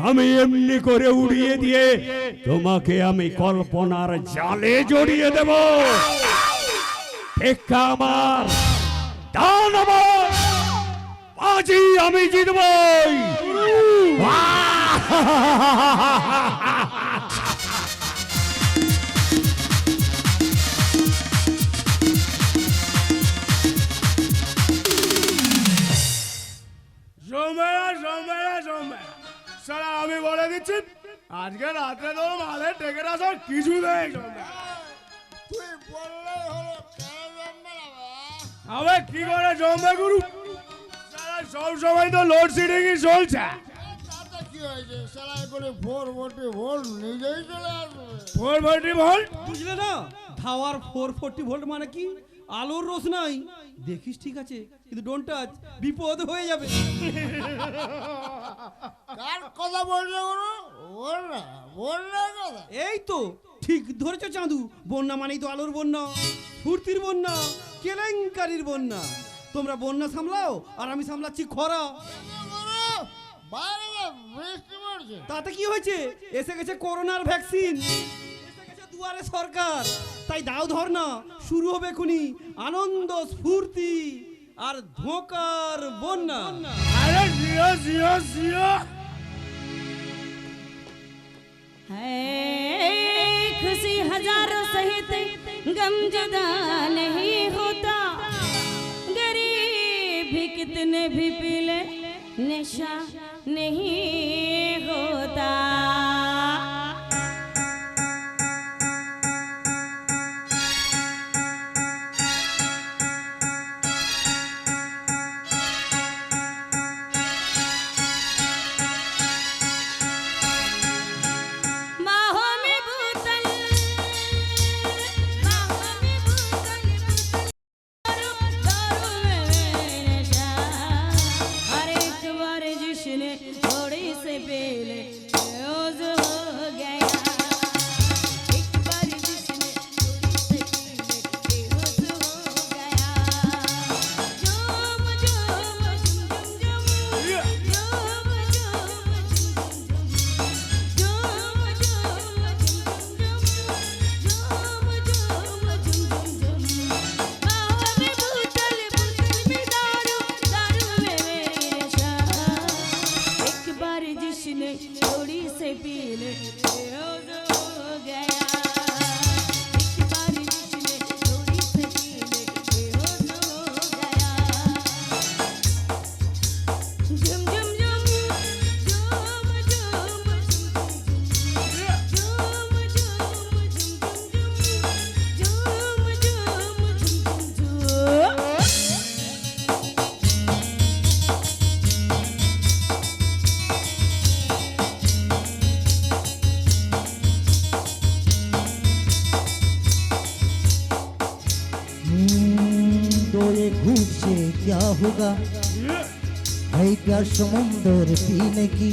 আমি এমনি করে উড়িয়ে দিয়ে তোমাকে আমি কল্পনার জালে জড়িয়ে দেব। টেক্কা আমার, দান আমার, বাজি আমি জিতবই। আমি বলে দিচ্ছি, আজকে রাত্রে তোর মালে টেকে আসার কিছু নেই। তুই বললেই হলো, কেন জমবে না বে? আবে কি করে জমবে গুরু? সব সময় তো লোডশেডিংই চলছে। তাতে কি হয়েছে? সালাই করে 440 ভোল্ট নিজেই চলে আসবে। 440 ভোল্ট? বুঝলে না, ধাওয়ার 440 ভোল্ট মানে কি? আলোর রোশনাই দেখিস ঠিক আছে, কিন্তু ডোন্ট টাচ, বিপদ হয়ে যাবে। কার কথা বলছো গুরু? বল না কথা। এই তো ঠিক ধরেছো চাঁদু, বন্যা মানেই তো আলোর বন্যা, ফুর্তির বন্যা, কেলেঙ্কারির বন্যা। তোমরা বন্যা সামলাও আর আমি সামলাচ্ছি খরা। বৃষ্টি পড়ছে। তাতে কি হয়েছে? এসে গেছে করোনার ভ্যাকসিন, এসে গেছে দুয়ারে সরকার। তাই দাও ধর না, শুরু হবে এখুনি আনন্দ, স্ফূর্তি আর ধোঁকার বন্যা। আরে জিয়া জিয়া জিয়া। है खुशी हजारों सहित गम जुदा नहीं होता, गरीब भी कितने भी पी ले नशा नहीं होता। क्या होगा है प्यार समुंदर पीने की,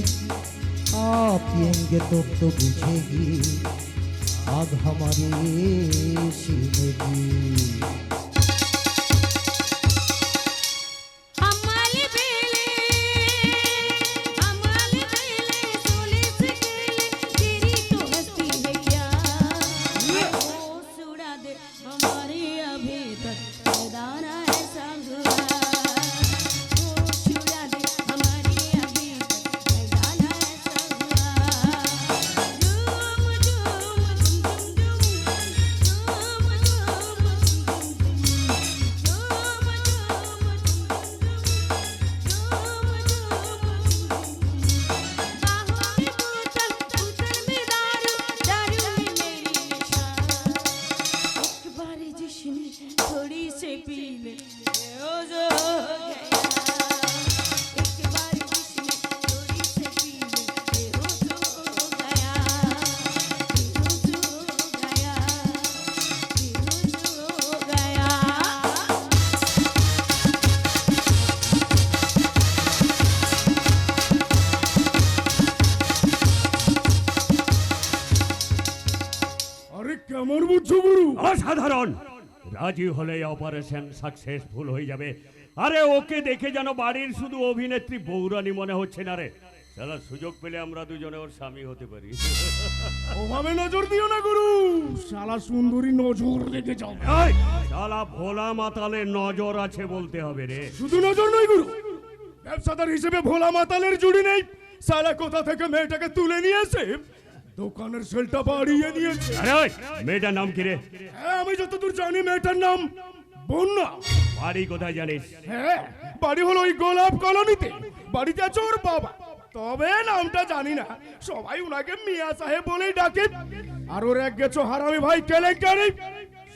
आप पिएंगे तो बुझेगी आग हमारे सीने की। কেমন বুঝছো গুরু? অসাধারণ। রাজি হলে অপারেশন সাকসেসফুল হয়ে যাবে। আরে ওকে দেখে যেন বাড়ির শুধু অভিনেত্রী বৌরানী মনে হচ্ছে না রে। শালা সুযোগ পেলে আমরা দুজনে ওর স্বামী হতে পারি। ওভাবে নজর দিও না গুরু, শালা সুন্দরী নজর রেখে যাও। এই, শালা ভোলা মাতালের নজর আছে বলতে হবে রে। শুধু নজর নয় গুরু, ব্যবসাদার হিসেবে ভোলা মাতালের জুড়ি নেই। শালা কোথা থেকে মেয়েটাকে তুলে নিয়ে এসে দোকানের সেলটা বাড়িয়ে দিয়েছে। আরে ওই মেয়েটার নাম কি রে? হ্যাঁ, আমি যতদূর জানি মেয়েটার নাম বন্যা। বাড়ি কোথায় জানিস? হ্যাঁ, বাড়ি হলো ওই গোলাপ কলোনিতে। বাড়িতে আছে ওর বাবা, তবে নামটা জানি না। সবাই উনাকে মিয়া সাহেব বলেই ডাকে। আর ওর এক গেছো হারামি ভাই কেলেঙ্কারি,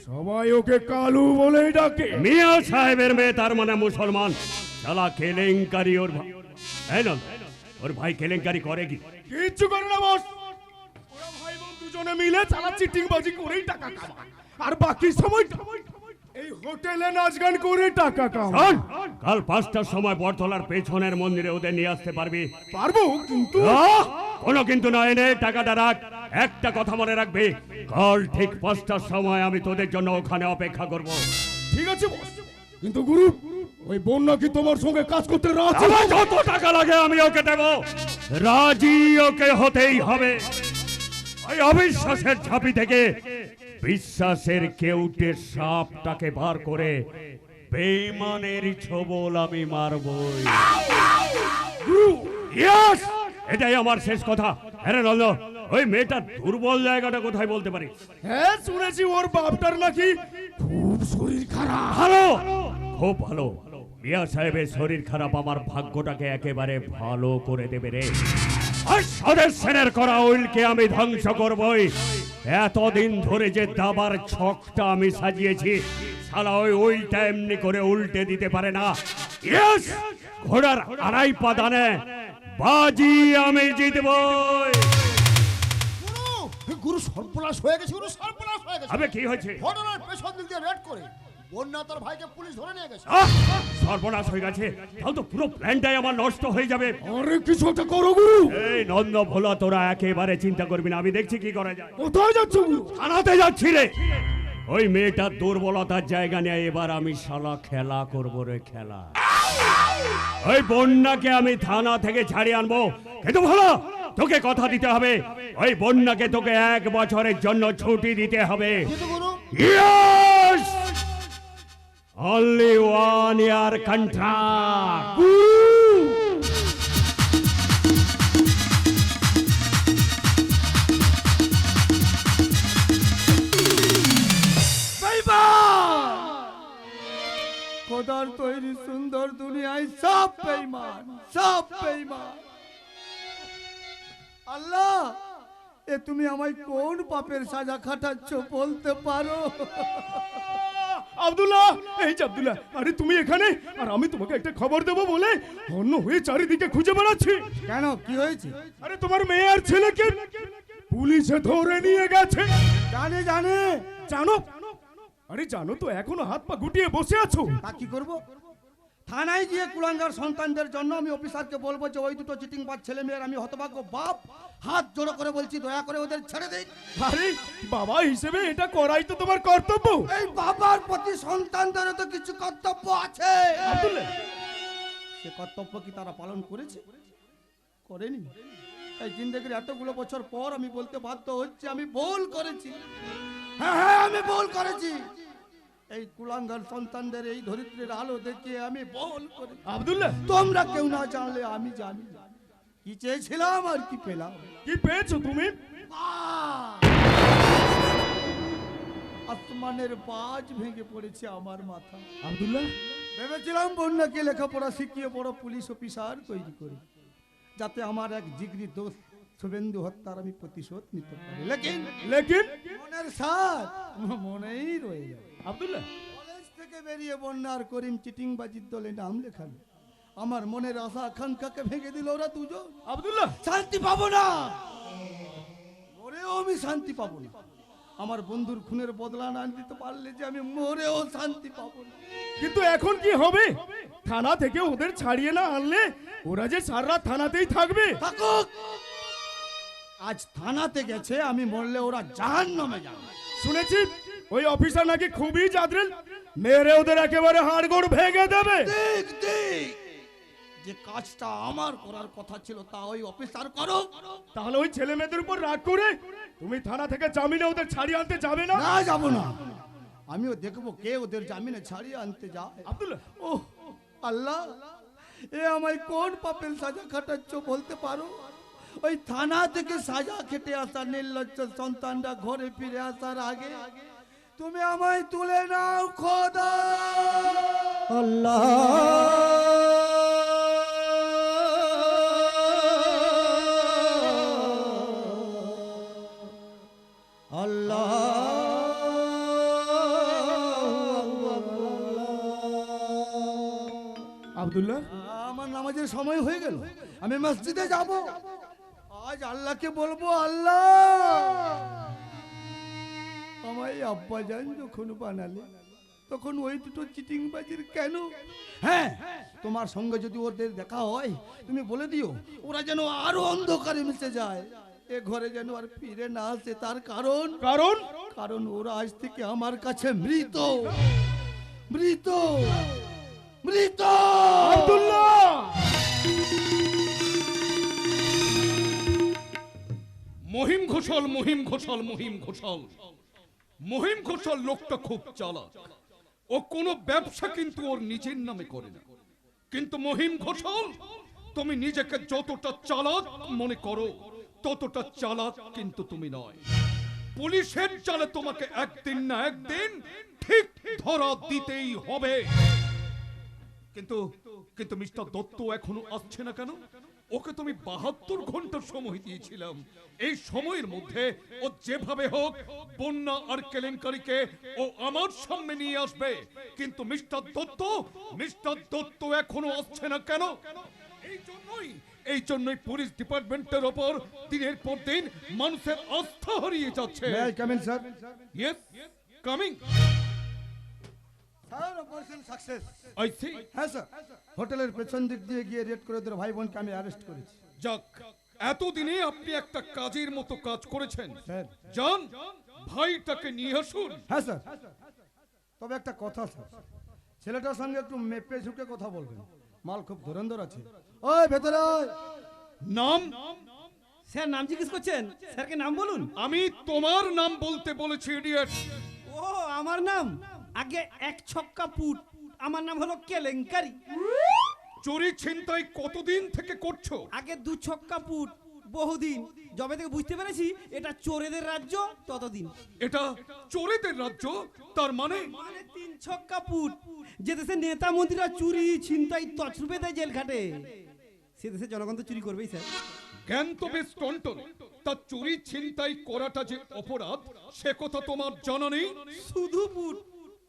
সবাই ওকে কালু বলেই ডাকে। মিয়া সাহেবের মেয়ে তার মানে মুসলমান। শালা কেলেঙ্কারি ওর ওর ভাই কেলেঙ্কারি করে কি? কিচ্ছু করে না বস। ওরা ভাই বোন দুজনে মিলে চালা চিটিং বাজি করেই টাকা কামায়। আর বাকি সময়টা এই হোটেলে নাচ গান করে টাকা কামাই। শোন, কাল 5টার সময় বটতলার পেছনের মন্দিরে ওদের নিয়ে আসতে পারবি? পারবো, কিন্তু কোনো কিন্তু না, এনে টাকাটা রাখ। একটা কথা মনে রাখবি, কাল ঠিক 5টার সময় আমি তোদের জন্য ওখানে অপেক্ষা করব। ঠিক আছে বস, কিন্তু গুরু ওই বন্যা কি তোমার সঙ্গে কাজ করতে রাজি? আমার যত টাকা লাগে আমি ওকে দেব, রাজি ওকে হতেই হবে। ওই অবিশ্বাসের ঝাঁপি থেকে বিশ্বাসের কেউটে সাপটাকে বার করে বেঈমানের ছোবল আমি মারবই। Yes! এটাই আমার শেষ কথা। হ্যাঁ রে নন্দ, ওই মেয়েটার দুর্বল জায়গাটা কোথায় বলতে পারি? হ্যাঁ শুনেছি ওর বাপটার নাকি খুব শরীর খারাপ। ভালো, খুব ভালো। মিয়া সাহেবের শরীর খারাপ আমার ভাগ্যটাকে একেবারে ভালো করে দেবে রে। আর সদস্যের করা উইলকে আমি ধ্বংস করবই। এতদিন ধরে যে দাবার ছকটা আমি সাজিয়েছি, শালা ওই উইলটা এমনি করে উল্টে দিতে পারে না। ইয়েস, ঘোড়ার আড়াই পা দানে বাজি আমি জিতবই। গুরু সর্বনাশ হয়ে গেছে, গুরু সর্বনাশ হয়ে গেছে। আবে কি হয়েছে? ঘটনার পেছন দিক দিয়ে রেড করে বন্যা তার ভাইকে পুলিশ ধরে নিয়ে গেছে। সর্বনাশ হয়ে গেছে, তাহলে তো পুরো প্ল্যানটাই আমার নষ্ট হয়ে যাবে। আরে কিছু একটা করো গুরু। এই নন্দ ভোলা, তোরা একেবারে চিন্তা করবি না, আমি দেখছি কি করা যায়। কোথায় যাচ্ছ গুরু? থানাতে যাচ্ছি রে। ওই মেয়েটার দুর্বলতার জায়গা নিয়ে এবার আমি শালা খেলা করবো রে, খেলা। ওই বন্যাকে আমি থানা থেকে ছাড়িয়ে আনবো, কিন্তু ভালো তোকে কথা দিতে হবে, ওই বন্যাকে তোকে 1 বছরের জন্য ছুটি দিতে হবে। Yes! Only 1 year contract. খোদার তৈরি সুন্দর দুনিয়ায় সব বেঈমান, সব বেঈমান। আল্লাহ, এ তুমি আমায় কোন পাপের সাজা খাটাচ্ছ বলতে পারো? আব্দুল্লাহ, এই যে আব্দুল্লাহ, আরে তুমি এখানে? আর আমি তোমাকে একটা খবর দেবো বলে অন্য হয়ে চারিদিকে খুঁজে বেড়াচ্ছি। কেন, কি হয়েছে? আরে তোমার মেয়ে আর ছেলেকে পুলিশে ধরে নিয়ে গেছে। জানে জানে জানো? আরে জানো তো, এখনো হাত পা গুটিয়ে বসে আছো। তা কি করব? থানায় গিয়ে কুলাঙ্গার সন্তানদের জন্য আমি অফিসারকে বলবো যে ওই দুটো চিটিং বাজ ছেলে মেয়ের আমি হতভাগ্য বাপ, হাত জোড়ো করে বলছি দয়া করে ওদের ছেড়ে দিন। আরে বাবা হিসেবে এটা করাই তো তোমার কর্তব্য। এই বাবার প্রতি সন্তানদেরও তো কিছু কর্তব্য আছে। আব্দুল্লাহ, সে কর্তব্য কি তারা পালন করেছে? করেনি। এই জিন্দেগির এতগুলো বছর পর আমি বলতে বাধ্য হচ্ছি আমি ভুল করেছি। হ্যাঁ হ্যাঁ, আমি ভুল করেছি। এই কুলাঙ্গার সন্তানদের এই ধরিত্রীর আলো দেখে আমি ভুল করেছি। আব্দুল্লাহ, তোমরা কেউ না জানলে আমি জানি কি চেয়েছিলাম আর কি পেলাম। কি পেয়েছো তুমি? আসমানের বাজ ভেঙে পড়েছে আমার মাথা। আব্দুল্লাহ, ভেবেছিলাম বন্যাকে লেখাপড়া শিখিয়ে বড় পুলিশ অফিসার তৈরি করি, যাতে আমার এক জিগরি দোষ শুভেন্দু হত্যার আমি প্রতিশোধ নিতে পারি। লেকিন মনের সাথ মনেই রয়ে যাবে। আব্দুল্লাহ, কলেজ থেকে বেরিয়ে বন্যার করিম চিটিংবাজির দলে নাম লেখালো। আমার মনের আশা আকাঙ্ক্ষাকে ভেঙে দিল ওরা দুজন। আব্দুল্লাহ, শান্তি পাবো না, মরেও আমি শান্তি পাবো না। আমার বন্ধুর খুনের বদলা না দিতে পারলে যে আমি মরেও শান্তি পাবো না। কিন্তু এখন কি হবে? থানা থেকে ওদের ছাড়িয়ে না আনলে ওরা যে সারা রাত থানাতেই থাকবে। থাকুক, আজ থানাতে গেছে, আমি মরলে ওরা জাহান্নামে যাবে। শুনেছি ওই অফিসার নাকি খুবই জাদরেল, মেরে ওদের একেবারে হাড়গোড় ভেঙে দেবে। দেখ দেখ, যে কাজটা আমার করার কথা ছিল তা ওই অফিসার করো। তাহলে ওই ছেলে মেয়েদের উপর রাগ করে তুমি থানা থেকে জামিনে ওদের ছাড়িয়ে আনতে যাবে না? না, যাবো না। আমিও দেখবো কে ওদের জামিনে ছাড়িয়ে আনতে যায়। আব্দুল্লাহ, ও আল্লাহ, এ আমায় কোন পাপের সাজা খাটাচ্ছ বলতে পারো? ওই থানা থেকে সাজা খেটে আসা নির্লজ্জ সন্তানরা ঘরে ফিরে আসার আগে তুমি আমায় তুলে নাও খোদা। আল্লাহ, আল্লাহ, আব্দুল্লাহ, আমার নামাজের সময় হয়ে গেল, আমি মসজিদে যাব। আজ আল্লাহকে বলবো, আল্লাহ আমায় আব্বাজান যখন বানালে তখন ওই দুটো চিটিংবাজির কেন? হ্যাঁ, তোমার সঙ্গে যদি ওদের দেখা হয় তুমি বলে দিও ওরা যেন আরো অন্ধকারে মিশে যায়, এ ঘরে যেন আর ফিরে না আসে। তার কারণ কারণ কারণ ওরা আজ থেকে আমার কাছে মৃত মৃত মৃত। আব্দুল্লাহ! মহিম ঘোষাল মহিম ঘোষাল মহিম ঘোষাল মহিম ঘোষাল লোকটা খুব চালাক। ও কোনো ব্যবসা কিন্তু ওর নিজের নামে করে না। কিন্তু মহিম ঘোষাল, তুমি নিজেকে যতটা চালাক মনে করো ততটা চালাক কিন্তু তুমি নয়। পুলিশের জালে তোমাকে একদিন না একদিন ঠিক ধরা দিতেই হবে। কিন্তু কিন্তু মিস্টার দত্ত এখনো আসছে না কেন? ওকে তুমি 72 ঘন্টা সময় দিয়েছিলাম। এই সময়ের মধ্যে ও যেভাবে হোক বন্যা আর কেলেঙ্কারিকে ও আমার সামনে নিয়ে আসবে। কিন্তু মিস্টার দত্ত এখনো আসছে না কেন? এই জন্যই পুলিশ ডিপার্টমেন্টের ওপর দিনের পর দিন মানুষের আস্থা হারিয়ে যাচ্ছে। May I come in, sir? Yes, coming. Sir, operation success. I see. হ্যাঁ স্যার, হোটেলের পেছন দিক দিয়ে গিয়ে রেড করে ওদের ভাই বোনকে আমি অ্যারেস্ট করেছি। যাক, এতদিনে আপনি একটা কাজের মতো কাজ করেছেন। স্যার। যান, ভাইটাকে নিয়ে আসুন। হ্যাঁ স্যার, তবে একটা কথা স্যার, ছেলেটার সঙ্গে একটু মেপে ঝুঁকে কথা বলবেন, মাল খুব ধুরন্ধর আছে। ওই ভেতরে আয়। নাম? স্যার নাম জিজ্ঞেস করছেন? স্যারকে নাম বলুন। আমি তোমার নাম বলতে বলেছি, ইডিয়েট। ও আমার নাম আগে এক ছক্কা পুট, আমার নাম হলো কেলেঙ্কারি। চুরি ছিনতাই কতদিন থেকে করছো? আগে দু ছক্কা পুট, বহুদিন। যবে থেকে বুঝতে পেরেছি এটা চোরেদের রাজ্য ততদিন। এটা চোরেদের রাজ্য? তার মানে? মানে তিন ছক্কা পুট। যে দেশে নেতা মন্ত্রীরা চুরি ছিনতাই তছরূপে দেয় জেল খাটে, সে দেশে জনগণ তো চুরি করবেই স্যার। জ্ঞান তো বেশ টনটন, তা চুরি ছিনতাই করাটা যে অপরাধ সে কথা তোমার জানা নেই? শুধু পুট,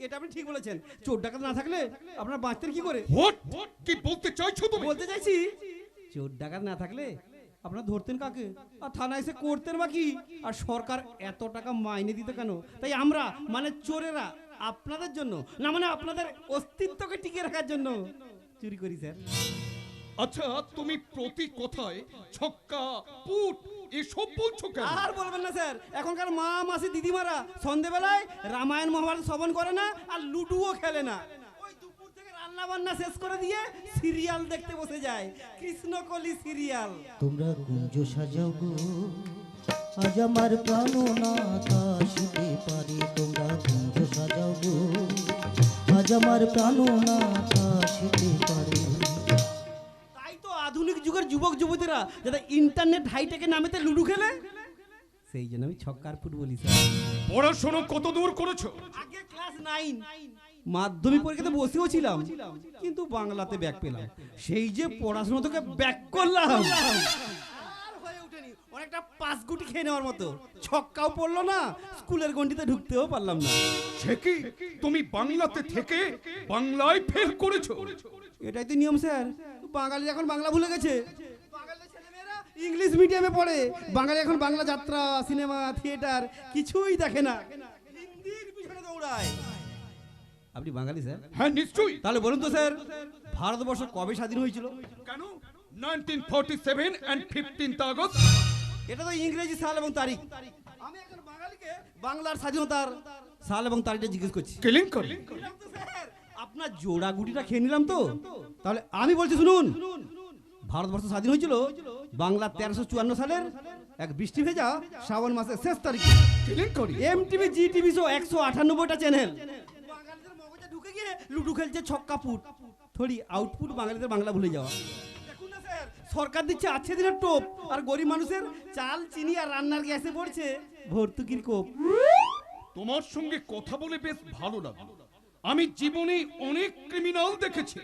এটা আপনি ঠিক বলেছেন। চোর ডাকাত না থাকলে আপনার বাঁচতেন কি করে? হোয়াট? কি বলতে চাইছো তুমি? বলতে চাইছি চোর ডাকাত না থাকলে আপনারা ধরতেন কাকে, আর থানায় এসে করতেন বা কি? আর সরকার এত টাকা মাইনে দিত কেন? তাই আমরা মানে চোরেরা আপনাদের জন্য না, মানে আপনাদের অস্তিত্বকে টিকে রাখার জন্য চুরি করি স্যার। আচ্ছা, তুমি প্রতি কথায় ছক্কা পুট এসব বলছো কেন? আর বলবেন না স্যার, এখনকার মা মাসি দিদিমারা সন্ধেবেলায় রামায়ণ মহাভারত শ্রবণ করে না আর লুডুও খেলে না। ওই দুপুর থেকে রান্না বান্না শেষ করে দিয়ে সিরিয়াল দেখতে বসে যায়, কৃষ্ণকলি সিরিয়াল। তোমরা কুঞ্জ সাজাও গো, আজ আমার প্রাণনাথ আসতে পারে। তোমরা কুঞ্জ সাজাও গো, আজ আমার প্রাণনাথ আসতে পারে। তাই তো আধুনিক যুগের যুবক যুবতীরা যারা ইন্টারনেট হাইটেকে নামেতে লুডু খেলে, সেই জন্য আমি ছক্কার ফুট বলি স্যার। পড়াশোনা কত দূর করেছো? আগে ক্লাস 9 মাধ্যমিক পরীক্ষাতে বসেও ছিলাম, কিন্তু বাংলাতে ব্যাক পেলাম। সেই যে পড়াশোনা থেকে ব্যাক করলাম, আর হয়ে ওঠেনি। অনেকটা পাঁচ গুটি খেয়ে নেওয়ার মতো, ছক্কাও পড়লো না, স্কুলের গন্ডিতে ঢুকতেও পারলাম না। সে কি, তুমি বাংলাতে থেকে বাংলায় ফেল করেছো? এটাই তো নিয়ম স্যার, বাঙালি এখন বাংলা ভুলে গেছে। বাঙালির ছেলেমেয়েরা ইংলিশ মিডিয়ামে পড়ে, বাঙালি এখন বাংলা যাত্রা, সিনেমা, থিয়েটার কিছুই দেখে না, হিন্দির পিছনে দৌড়ায়। আপনি বাঙালি স্যার? হ্যাঁ নিশ্চয়ই। তাহলে বলুন তো স্যার, ভারতবর্ষ কবে স্বাধীন হয়েছিল? কেন? 1947 and 15th আগস্ট। এটা তো ইংরেজি সাল এবং তারিখ। আমি একজন বাঙালিকে বাংলার স্বাধীনতার সাল এবং তারিখটা জিজ্ঞেস করছি। কেলেঙ্কারি। স্যার আপনার জোড়া গুটিটা খেয়ে নিলাম তো, তাহলে আমি বলছি শুনুন। ভারতবর্ষ স্বাধীন হয়েছিল বাংলা 1354 সালের এক বৃষ্টি ভেজা শ্রাবণ মাসের শেষ তারিখে। কেলেঙ্কারি। এমটিভি জিটিভি সহ 198টা চ্যানেল বাঙালিদের মগজে ঢুকে গিয়ে লুডু খেলছে ছক্কা ফুট। থোড়ি আউটপুট বাঙালিদের বাংলা ভুলে যাওয়া। দেখুন না স্যার, সরকার দিচ্ছে আছে দিনের টোপ, আর গরিব মানুষের চাল চিনি আর রান্নার গ্যাসে পড়ছে ভর্তুকির কোপ। তোমার সঙ্গে কথা বলে বেশ ভালো লাগলো। আমি জীবনে অনেক ক্রিমিনাল দেখেছি,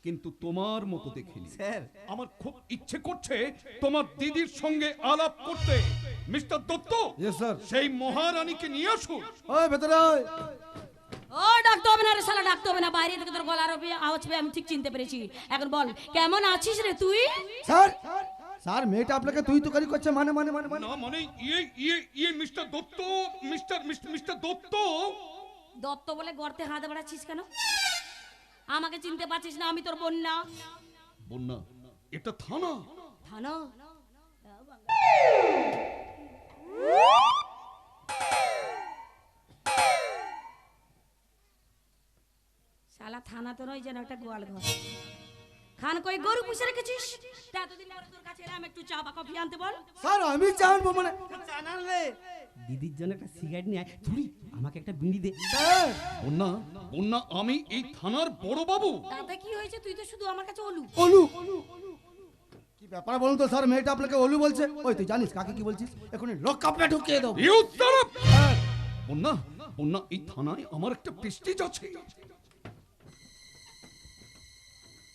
কিন্তু তোমার মতো দেখিনি। স্যার আমার খুব ইচ্ছে করছে তোমার দিদির সঙ্গে আলাপ করতে। Mister Dutta, yes sir. সেই মহারানীকে নিয়ে আসুন। ওই ভেতরে আয়। ও ডাকতে হবে না রে শালা, ডাকতে হবে না। বাইরে থেকে তোর গলার আওয়াজ পেয়ে আমি ঠিক চিনতে পেরেছি। এখন বল, কেমন আছিস রে তুই? স্যার, স্যার মেয়েটা আপনাকে তুই তুকারি করছে মানে মানে মানে মানে না মানে মিস্টার দত্ত, মিস্টার দত্ত। দত্ত বলে গর্তে হাত বাড়াচ্ছিস কেন? আমাকে চিনতে পারছিস না? আমি তোর বোন না। বন্যা, এটা থানা। থানা? শালা থানা তো নয়, যেন একটা গোয়াল ঘর। খান কই গরু পুষে রেখেছিস? তা এতদিন পরে তোর কাছে এলাম, একটু চা বা কফি আনতে বল। স্যার আমি জানবো মানে জানালে দিদির জন্য একটা সিগারেট নিয়ে আয়। থুড়ি আমাকে একটা বিড়ি দে। স্যার বন্যা, বন্যা, আমি এই থানার বড় বাবু। তাতে কি হয়েছে? তুই তো শুধু আমার কাছে ওলু। ওলু কি ব্যাপার বলুন তো স্যার? মেয়েটা আপনাকে ওলু বলছে। ওই তুই জানিস কাকে কি বলছিস? এখনই লক আপে ঢুকিয়ে দাও। You shut up! বন্যা, বন্যা, এই থানায় আমার একটা প্রেস্টিজ আছে।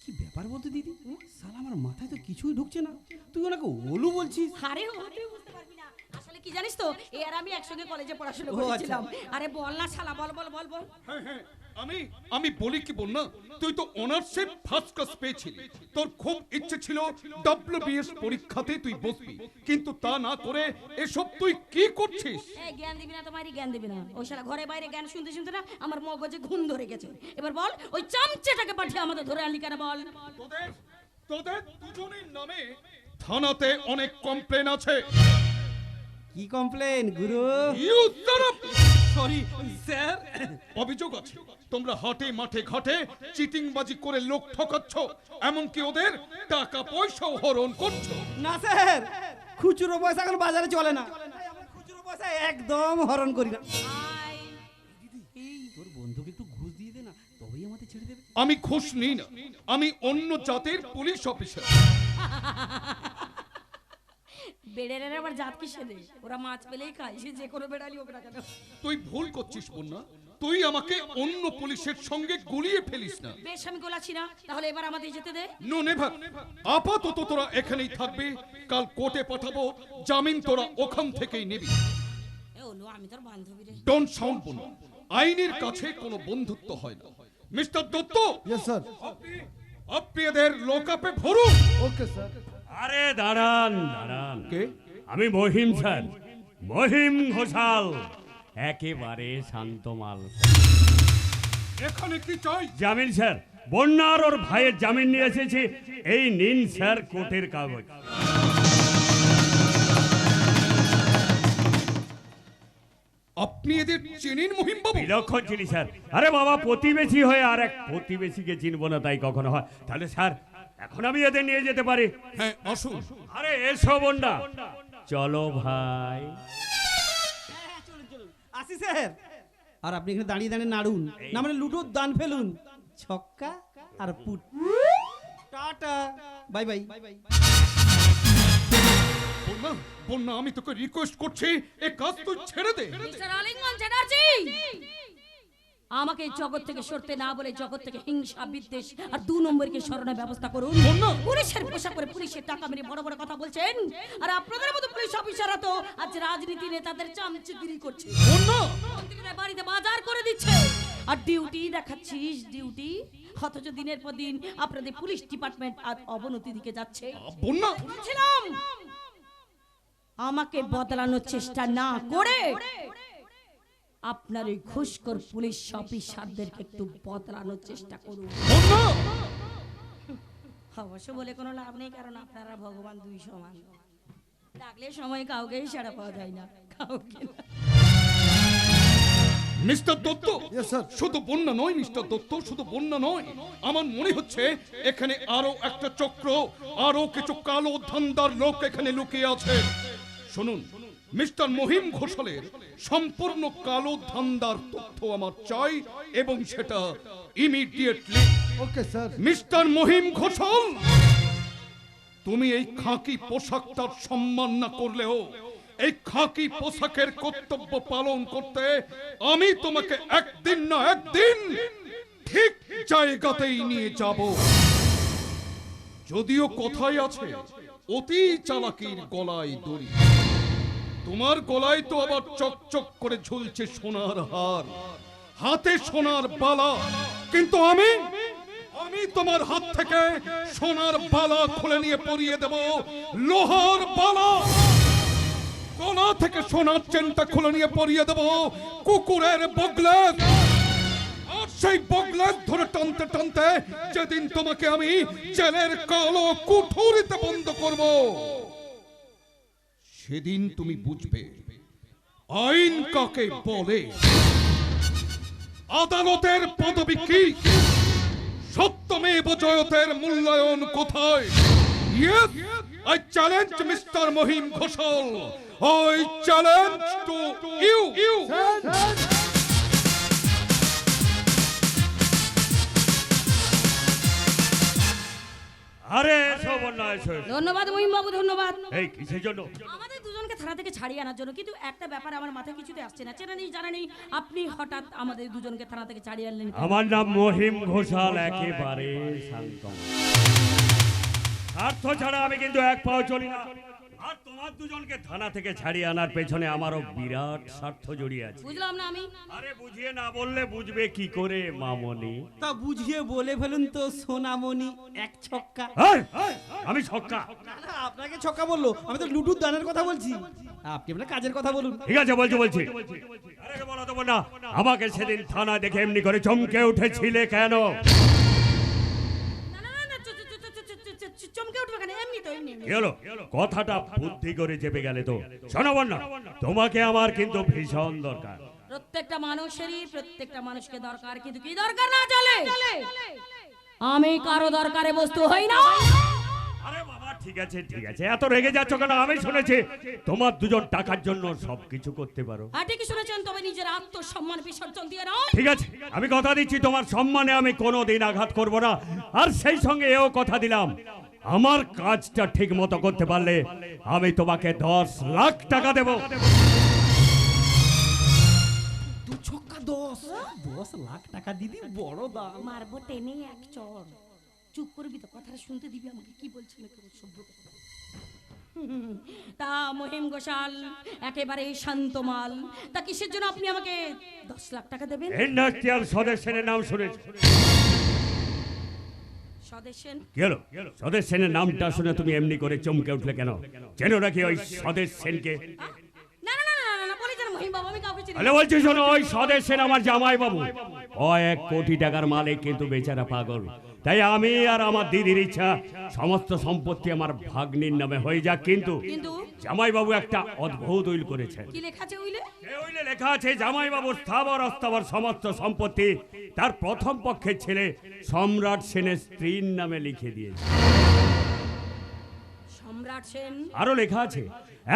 কি ব্যাপার বলতো দিদি? শালা আমার মাথায় তো কিছুই ঢুকছে না। তুই ওনাকে ওলু বলছিস? আরে ও তুই বুঝতে পারবি না। আসলে কি জানিস তো, এ আর আমি একসঙ্গে কলেজে পড়াশোনা ও, করেছিলাম। আচ্ছা। আরে বল না শালা, বল বল বল বল। হ্যাঁ, হ্যাঁ, আমি বলি কি বন্যা, তুই তো অনার্সে ফার্স্ট ক্লাস পেয়েছিলি। তোর খুব ইচ্ছে ছিল WBS পরীক্ষাতে তুই বসবি, কিন্তু তা না করে এসব তুই কি করছিস? এই জ্ঞান দিবি না, তোমারই জ্ঞান দিবি না। ওই শালা ঘরে বাইরে জ্ঞান শুনতে শুনতে না আমার মগজে ঘুম ধরে গেছে। এবার বল, ওই চামচেটাকে পাঠিয়ে আমাদের ধরে আনলি কেন বল? তোদের তোদের দুজনের নামে থানাতে অনেক কমপ্লেন আছে। কি complain Guru? You shut up! Sorry sir. অভিযোগ আছে তোমরা হাটে মাঠে ঘাটে চিটিংবাজি করে লোক ঠকাচ্ছ, এমনকি ওদের টাকা পয়সাও হরণ করছো। না স্যার, খুচরো পয়সা এখন বাজারে চলে না। তাই আমরা খুচরো পয়সা একদম হরণ করি না। তোর বন্ধুকে একটু ঘুষ দিয়ে দে না, তবেই আমাদের ছেড়ে দেবে। আমি ঘুষ নিই না, আমি অন্য জাতের পুলিশ অফিসার। বেড়ের আবার জাত কিসে দে? ওরা মাছ পেলেই খায়, সে যে কোনো বেড়ালি হোক না কেন। তুই ভুল করছিস বন্যা, তুই আমাকে অন্য পুলিশের সঙ্গে গুলিয়ে ফেলিস না। বেশ, আমি গোলাচ্ছি না, তাহলে এবার আমাদের যেতে দে। No never. আপাতত তোরা এখানেই থাকবি, কাল কোর্টে পাঠাবো, জামিন তোরা ওখান থেকেই নিবি। এ ওলো, আমি তোর বান্ধবী রে। ডোন্ট সাউন্ড বন্যা, আইনের কাছে কোনো বন্ধুত্ব হয় না। Mister Dutta, yes sir. আপনি এদের লোকাপে ভরুন। Okay sir. আরে দাঁড়ান দাঁড়ান, কে? আমি মহিম স্যার, মহিম ঘোষাল, একেবারে শান্ত মাল। এখানে কি চাই? জামিন স্যার, বন্যার ওর ভাইয়ের জামিন নিয়ে এসেছি। এই নিন স্যার কোর্টের কাগজ। আপনি এদের চেনেন মহিম বাবু? বিলক্ষণ চিনি স্যার। আরে বাবা, প্রতিবেশী হয়ে আর এক প্রতিবেশীকে চিনবো না তাই কখনো হয়? তাহলে স্যার এখন আমি এদের নিয়ে যেতে পারি? হ্যাঁ, আসুন। আরে এসো বন্যা, চলো ভাই। আসি স্যার। আর আপনি এখানে দাঁড়িয়ে দাঁড়িয়ে নাড়ুন না, মানে লুডোর দান ফেলুন। ছক্কা আর পুট। Tata, bye bye. বন্যা, বন্যা, আমি তোকে রিকোয়েস্ট করছি, এই কাজ তুই ছেড়ে দে। মিস্টার আলিঙ্গন চ্যাটার্জি, আমাকে এই জগৎ থেকে সরতে না বলে জগৎ থেকে হিংসা বিদ্বেষ আর 2 নম্বরকে সরানোর ব্যবস্থা করুন। পুলিশের পোশাক পরে পুলিশের টাকা মেরে বড় বড় কথা বলছেন, আর আপনাদের মতো পুলিশ অফিসাররা তো আজ রাজনীতি নেতাদের চামচিগিরি করছে। বন্যা, মন্ত্রীরা বাড়িতে বাজার করে দিচ্ছে আর ডিউটি দেখাচ্ছিস ডিউটি, অথচ দিনের পর দিন আপনাদের পুলিশ ডিপার্টমেন্ট আজ অবনতির দিকে যাচ্ছে। বন্যা, বলছিলাম আমাকে বদলানোর চেষ্টা না করে আপনার ওই ঘুষখোর পুলিশ অফিসারদেরকে একটু বদলানোর চেষ্টা করুন। বন্যা, অবশ্য বলে কোনো লাভ নেই, কারণ আপনারা ভগবান 2 সমান। ডাকলে সময় কাউকেই সাড়া পাওয়া যায় না, কাউকে না। Mister Dutta, yes sir. শুধু বন্যা নয় মিস্টার দত্ত, শুধু বন্যা নয়, আমার মনে হচ্ছে এখানে আরো একটা চক্র, আরো কিছু কালো ধান্দার লোক এখানে লুকিয়ে আছে। শুনুন, মিস্টার মহিম ঘোষালের সম্পূর্ণ কালো ধান্দার তথ্য আমার চাই, এবং সেটা immediately. Okay sir. Mister Mahim Ghoshal, তুমি এই খাকি পোশাকটার সম্মান না করলেও এই খাকি পোশাকের কর্তব্য পালন করতে আমি তোমাকে একদিন না একদিন ঠিক জায়গাতেই নিয়ে যাব। যদিও কথাই আছে, অতি চালাকির গলায় দড়ি। তোমার গলায় তো আবার চকচক করে ঝুলছে সোনার হার, হাতে সোনার বালা, কিন্তু আমি তোমার হাত থেকে সোনার বালা খুলে নিয়ে পরিয়ে দেব লোহার বালা। গলা থেকে সোনার চেনটা খুলে নিয়ে পরিয়ে দেবো কুকুরের বগলেট। আর সেই বগলেট ধরে টানতে টানতে যেদিন তোমাকে আমি জেলের কালো কুঠুরিতে বন্ধ করব, সেদিন তুমি বুঝবে আইন কাকে বলে, আদালতের পদবি কি, সত্যমেব জয়তের মূল্যায়ন কোথায়। Yes, I challenge Mr. Mohim Ghoshal. I challenge to you. আরে এসব অন্যায় এসো। ধন্যবাদ মহিম বাবু, ধন্যবাদ। এই কিসের জন্য? আমাদের দুজনকে থানা থেকে ছাড়িয়ে আনার জন্য। কিন্তু একটা ব্যাপার আমার মাথায় কিছুতে আসছে না, চেনা নেই জানা নেই, আপনি হঠাৎ আমাদের দুজনকে থানা থেকে ছাড়িয়ে আনলেন কেন? আমার নাম মহিম ঘোষাল, একেবারে শান্ত। স্বার্থ ছাড়া আমি কিন্তু এক পাও চলি না। আর তোমার দুজনকে থানা থেকে ছাড়িয়ে আনার পেছনে আমারও বিরাট স্বার্থ জড়িয়ে আছে। বুঝলাম না আমি। আরে বুঝিয়ে না বললে বুঝবে কি করে মামনি? তা বুঝিয়ে বলে ফেলুন তো সোনামণি এক ছক্কা। এই, আমি ছক্কা? না, আপনাকে ছক্কা বললো, আমি তো লুডুর দানের কথা বলছি। আপনি আপনার কাজের কথা বলুন। ঠিক আছে, বলছি। আরে বলা দেবো না, আমাকে সেদিন থানা দেখে এমনি করে চমকে উঠেছিলে কেন? চমকে উঠবে কেন? এমনি তো, এমনি। কি হলো? কথাটা বুদ্ধি করে চেপে গেলে তো। শোনো বন্যা, তোমাকে আমার কিন্তু ভীষণ দরকার। প্রত্যেকটা মানুষকে দরকার, কিন্তু কি দরকার না চলে? আমি কারো দরকারে বস্তু হই না। আরে বাবা, ঠিক আছে, এত রেগে যাচ্ছ কেন? আমি শুনেছি তোমার দুজন টাকার জন্য সবকিছু করতে পারো। হ্যাঁ, ঠিকই শুনেছেন, তবে নিজের আত্মসম্মান বিসর্জন দিয়ে নাও। ঠিক আছে, আমি কথা দিচ্ছি তোমার সম্মানে আমি কোনোদিন আঘাত করব না। আর সেই সঙ্গে এও কথা দিলাম, আমার কাজটা ঠিক মতো করতে পারলে আমি তোমাকে 10 লাখ টাকা দেব। 2 ছক্কা 10 লাখ টাকা দিদি, বড় দাম। মারবো টেনে এক চড়। চুপ করবি তো, কথাটা শুনতে দিবি আমাকে? কি বলছিল সভ্য কথা। তা মহিম ঘোষাল একেবারে শান্তমাল, তা কিসের জন্য আপনি আমাকে 10 লাখ টাকা দেবেন? ইন্ডাস্ট্রিয়াল সদস্যের নাম শুনেছ? স্বদেশেন? কি হলো? সদস্যের নামটা শুনে তুমি এমনি করে চমকে উঠলে কেন? চেনো নাকি ওই সদস্যেনকে? না, বলি যেন মহিম বাবু, আমি কাউকে চিনি না। আরে বলছি শোনো, ওই সদস্যেন আমার জামাই বাবু। 1 কোটি টাকার মালিক, কিন্তু বেচারা পাগল। তাই আমি আর আমার দিদির ইচ্ছা সমস্ত সম্পত্তি আমার ভাগ্নির নামে হয়ে যাক। কিন্তু জামাই বাবু একটা অদ্ভুত উইল করেছে। কি লেখা আছে উইলে? উইলে লেখা আছে জামাই বাবুর স্থাবর অস্থাবর সমস্ত সম্পত্তি তার প্রথম পক্ষের ছেলে সম্রাট সেনের স্ত্রীর নামে লিখে দিয়েছে। সম্রাট সেন? আরো লেখা আছে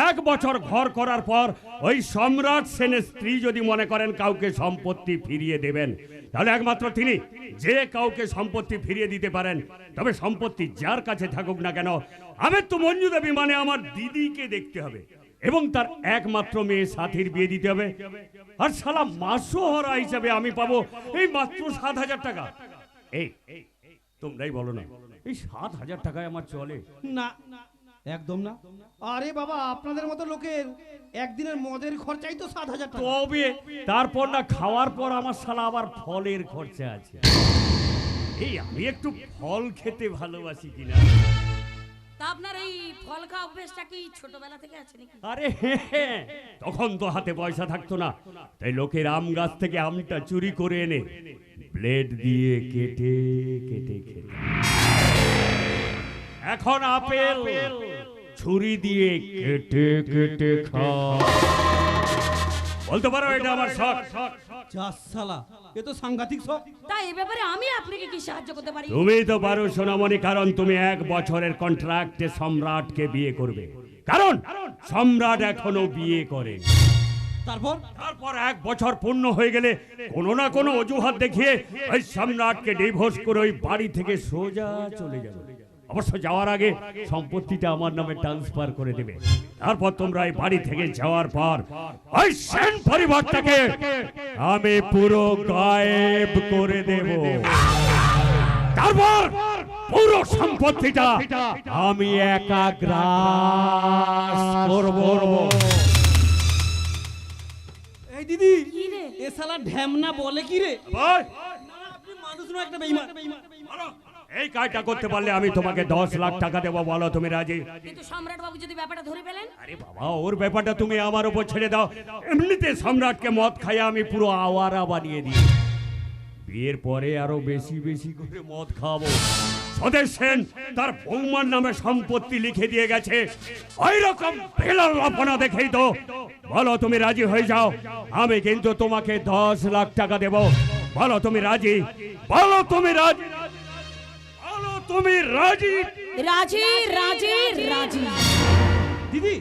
1 বছর ঘর করার পর ওই সম্রাট সেনের স্ত্রী যদি মনে করেন কাউকে সম্পত্তি ফিরিয়ে দেবেন, তাহলে একমাত্র তিনি যে কাউকে সম্পত্তি ফিরিয়ে দিতে পারেন। তবে সম্পত্তি যার কাছে থাকুক না কেন, আমি তো মঞ্জু দেবী মানে আমার দিদিকে দেখতে হবে এবং তার একমাত্র মেয়ে সাথীর বিয়ে দিতে হবে। আর শালা মাসোহারা হিসাবে আমি পাবো এই মাত্র 7,000 টাকা। এই তোমরাই বলো না, এই 7,000 টাকায় আমার চলে? না, একদম না। আরে বাবা, আপনাদের মতো লোকের একদিনের মদের খরচাই তো 7,000 টাকা। তবে তারপর না খাওয়ার পর আমার শালা আবার ফলের খরচা আছে। এই আমি একটু ফল খেতে ভালোবাসি কিনা। তা আপনার এই ফল খাওয়া অভ্যেসটা কি ছোটবেলা থেকে আছে নাকি? আরে তখন তো হাতে পয়সা থাকতো না, তাই লোকের আম গাছ থেকে আমটা চুরি করে এনে ব্লেড দিয়ে কেটে কেটে খেতে। এখন আপেল ছুরি দিয়ে কেটে কেটে খাও। বলতে পারো এটা আমার শখ। শালা, এ তো সাংঘাতিক শখ। তাই এই ব্যাপারে আমি আপনাকে কি সাহায্য করতে পারি? তুমি তো পারো সোনামণি, কারণ তুমি 1 বছরের কন্ট্রাক্টে সম্রাটকে বিয়ে করবে। কারণ সম্রাট এখনো বিয়ে করে। তারপর 1 বছর পূর্ণ হয়ে গেলে কোনো না কোনো অজুহাত দেখিয়ে ওই সম্রাটকে ডিভোর্স করে ওই বাড়ি থেকে সোজা চলে যাবে। অবশ্য যাওয়ার আগে সম্পত্তিটা আমার নামে ট্রান্সফার করে দেবে। তারপর তোমরা এই বাড়ি থেকে যাওয়ার পর ওই সেন পরিবারটাকে আমি পুরো গায়েব করে দেব। তারপর পুরো সম্পত্তিটা আমি একা গ্রাস করব। এই দিদি, এ শালা ঢ্যামনা বলে কি রে? ভাই আপনি মানুষ না, একটা বেঈমান। এই কাজটা করতে পারলে আমি তোমাকে 10 লাখ টাকা দেবো, বলো তুমি রাজি? কিন্তু সম্রাট বাবু যদি ব্যাপারটা ধরে ফেলেন? আরে বাবা, ওর ব্যাপারটা তুমি আমার উপর ছেড়ে দাও। এমনিতে সম্রাটকে মদ খাইয়ে আমি পুরো আওয়ারা বানিয়ে দিই। বিয়ের পরে আরো বেশি বেশি করে মদ খাওয়াবো। স্বদেশ সেন তার বৌমার নামে সম্পত্তি লিখে দিয়ে গেছে, ওই রকম বেলাল লাপনা দেখেই তো। বলো তুমি রাজি হয়ে যাও, আমি কিন্তু তোমাকে 10 লাখ টাকা দেব। বলো তুমি রাজি? বলো তুমি রাজি? বলো তুমি রাজি? রাজি রাজি রাজি। দিদি,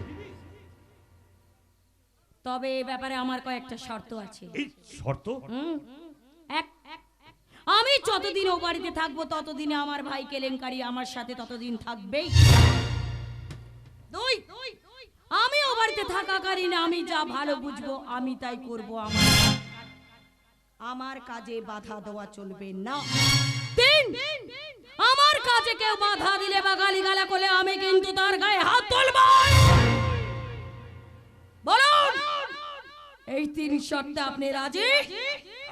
তবে এই ব্যাপারে আমার কয়েকটা শর্ত আছে। এই শর্ত? এক, আমি যতদিন ও বাড়িতে থাকবো ততদিনে আমার ভাই কেলেঙ্কারি আমার সাথে ততদিন থাকবেই। দুই, আমি ও বাড়িতে থাকাকালীন আমি যা ভালো বুঝবো আমি তাই করব। আমার কাজে বাধা দেওয়া চলবে না। তিন, আমার কাজে কেউ বাধা দিলে বা গালিগালা করলে আমি কিন্তু তার গায়ে হাত তুলব। বলুন, এই 3 শর্তে আপনি রাজি?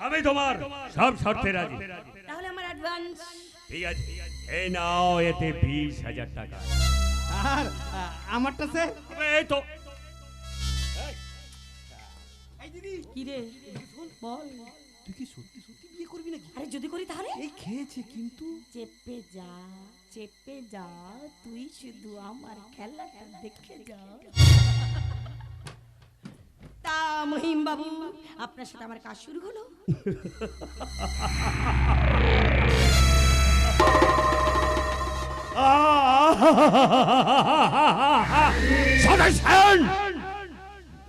আমি তোমার সব শর্তে রাজি। তাহলে আমার অ্যাডভান্স। ঠিক আছে, এই নাও, এতে 20,000 টাকা। আর আমারটা স্যার? এই তো। এই দিদি, কি রে বল, তুই কি সত্যি সত্যি বিয়ে করবি নাকি? আরে যদি করি তাহলে? এই খেয়েছে কিন্তু। চেপে যা, চেপে যা, তুই শুধু আমার খেলাটা দেখে যা। তা মহিম বাবু, আপনার সাথে আমার কাজ শুরু হলো।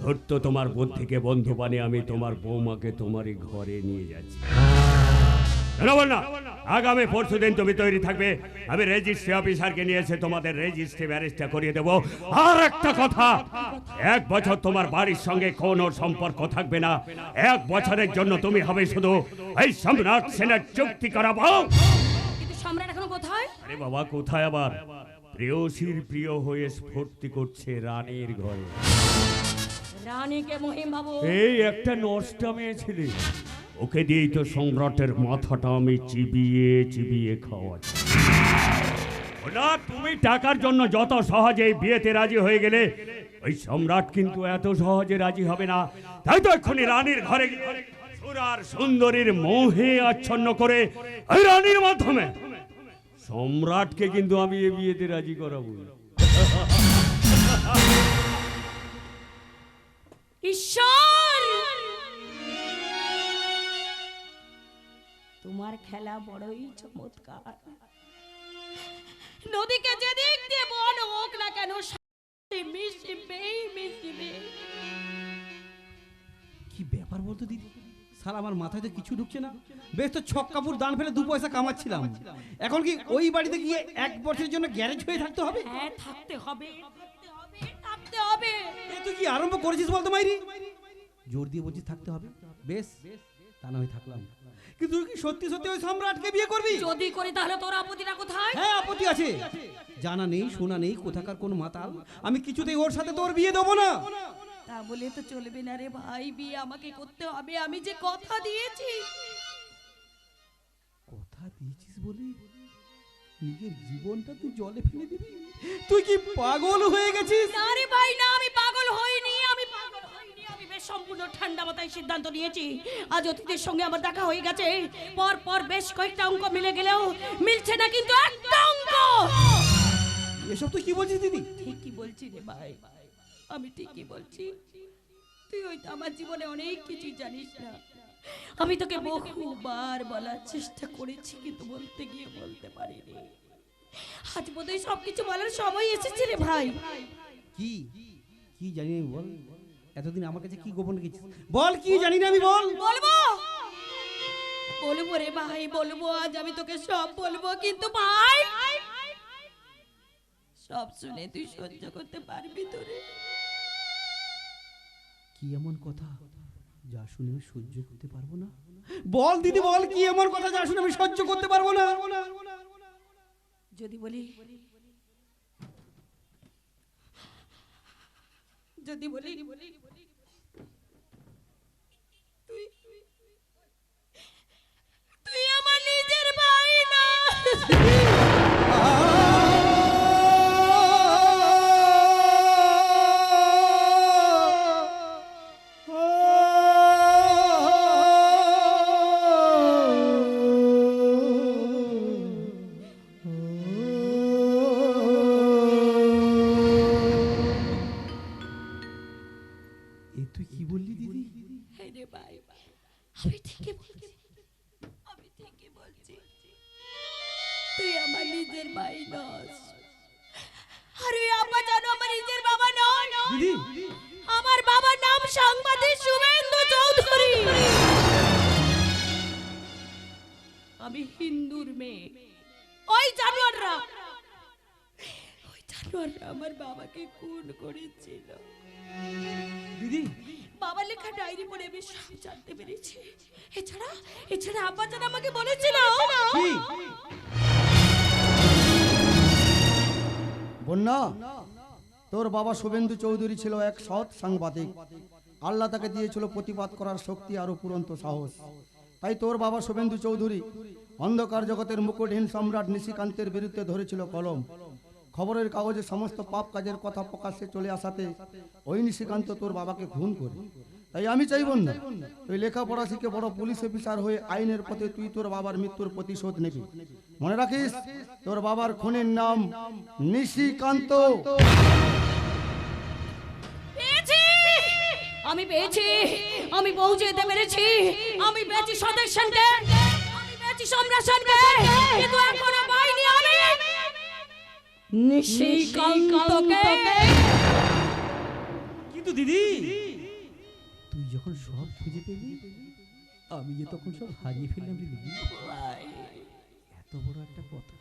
ধরত তোমার বুদ্ধিকে বন্ধু বানিয়ে আমি তোমার বৌমাকে তোমারই ঘরে নিয়ে যাচ্ছি। না, আগামী 4 দিন তুমি তৈরি থাকবে। আমি রেজিস্ট্রি অফিসারকে নিয়ে এসে তোমাদের রেজিস্ট্রি ম্যারেজটা করিয়ে দেবো। আর একটা কথা, 1 বছর তোমার বাড়ির সঙ্গে কোনো সম্পর্ক থাকবে না। 1 বছরের জন্য তুমি হবে শুধু এই সম্রাট সেনের চুক্তি করাবো। কিন্তু সম্রাট এখনো কোথায়? আরে বাবা, কোথায় আবার? প্রেয়সীর প্রিয় হয়ে স্ফূর্তি করছে রানীর ঘরে। রানীকে মহিম বাবু? এই একটা নষ্টা মেয়ে ছেলে, ওকে দিয়েই তো সম্রাটের মাথাটা আমি চিবিয়ে চিবিয়ে খাওয়াচ্ছি। না, তুমি টাকার জন্য যত সহজে এই বিয়েতে রাজি হয়ে গেলে, ওই সম্রাট কিন্তু এত সহজে রাজি হবে না। তাই তো এক্ষুনি রানীর ঘরে সুরার সুন্দরীর মোহে আচ্ছন্ন করে ওই রানীর মাধ্যমে সম্রাটকে কিন্তু আমি এই বিয়েতে রাজি করাবো। ঈশ্বর, তোমার খেলা বড়ই চমৎকার। নদীকে যেদিক দিয়ে বন হোক না কেন, মিশবে। কি ব্যাপার বলতো দিদি, সারা আমার মাথায় তো কিছু ঢুকছে না। বেশ তো ছক কাপড় দান ফেলে 2 পয়সা কামাচ্ছিলাম, এখন কি ওই বাড়িতে গিয়ে 1 বছরের জন্য গ্যারেজ হয়ে থাকতে হবে? হ্যাঁ, থাকতে হবে, থাকতে হবে। তুই কি আরম্ভ করেছিস বলতো মাইরি? জোর দিয়ে বলছিস থাকতে হবে, বেশ তা না হয় থাকলাম। কিন্তু তুই কি সত্যি সত্যি ওই সম্রাটকে বিয়ে করবি? যদি করি তাহলে তোর আপত্তিটা কোথায়? হ্যাঁ, আপত্তি আছে। জানা নেই শোনা নেই কোথাকার কোন মাতাল, আমি কিছুতেই ওর সাথে তোর বিয়ে দেবো না। তা বলে তো চলবে না রে ভাই, বিয়ে আমাকে করতে হবে। আমি যে কথা দিয়েছি। কথা দিয়েছিস বলে নিজের জীবনটা তুই জলে ফেলে দিবি? তুই কি পাগল হয়ে গেছিস? না রে ভাই না, আমি পাগল হইনি। আমি বেশ সম্পূর্ণ ঠান্ডা মাথায় সিদ্ধান্ত নিয়েছি। আজ অতীতের সঙ্গে আমার দেখা হয়ে গেছে। পর বেশ কয়েকটা অঙ্ক মিলে গেলেও মিলছে না কিন্তু একটা অঙ্ক। এসব তুই কি বলছিস দিদি? ঠিকই বলছি রে ভাই, আমি ঠিকই বলছি। তুই হয়তো আমার জীবনে অনেক কিছু জানিস না। আমি তোকে বহুবার বলার চেষ্টা করেছি, কিন্তু বলতে গিয়ে বলতে পারিনি। আজ বোধহয় সবকিছু বলার সময় এসেছে রে ভাই। কি কি জানি আমি, বল। এতদিন আমার কাছে কি গোপন রেখেছিস? বল, কি জানি না আমি, বল। বলবো রে ভাই, বলবো। আজ আমি তোকে সব বলবো, কিন্তু ভাই সব শুনে তুই সহ্য করতে পারবি তো রে? কি এমন কথা যা শুনে আমি সহ্য করতে পারবো না? বল দিদি, বল, কি এমন কথা যা শুনে আমি সহ্য করতে পারবো না? যদি বলি তুই আমার নিজের ভাই না। রে ভাই, আমি ঠিকই বলছি, আমি ঠিকই বলছি। তুই আমার নিজের ভাই নস, আর ওই আব্বা জানো আমার নিজের বাবা নয়। দিদি আমার বাবার নাম সাংবাদিক শুভেন্দু চৌধুরী। আমি হিন্দুর মেয়ে। ওই জানোয়াররা আমার বাবাকে খুন করেছিল। দিদি বাবা লেখা ডায়েরি পড়ে আমি সব জানতে পেরেছি। এছাড়া আব্বা জান আমাকে বলেছিল কি বন্যা, তোর বাবা শুভেন্দু চৌধুরী ছিল এক সৎ সাংবাদিক। আল্লাহ তাকে দিয়েছিল প্রতিবাদ করার শক্তি আর উপরন্ত সাহস। তাই তোর বাবা শুভেন্দু চৌধুরী অন্ধকার জগতের মুকুটহীন সম্রাট নিশিকান্তের বিরুদ্ধে ধরেছিল কলম। খবরের কাগজে সমস্ত পাপ কাজের কথা প্রকাশ্যে চলে আসাতে ওই নিশিকান্ত তোর বাবাকে খুন করে। তাই আমি চাইব না তুই লেখাপড়া শিখে বড় পুলিশ অফিসার হয়ে আইনের পথে তুই তোর বাবার মৃত্যুর প্রতিশোধ নিবি। মনে রাখিস, তোর বাবার খুনের নাম নিশিকান্ত। আমি পেয়েছি, আমি পৌঁছে যেতে পেরেছি। আমি পেয়েছি সদস্যকে, আমি পেয়েছি সম্রাটকে, কিন্তু এখনো পাইনি আমি নিশিকান্তকে। কিন্তু দিদি তুই যখন সব খুঁজে পেলি, আমি যে তখন সব হারিয়ে ফেললাম রে দিদি। এত বড় একটা কথা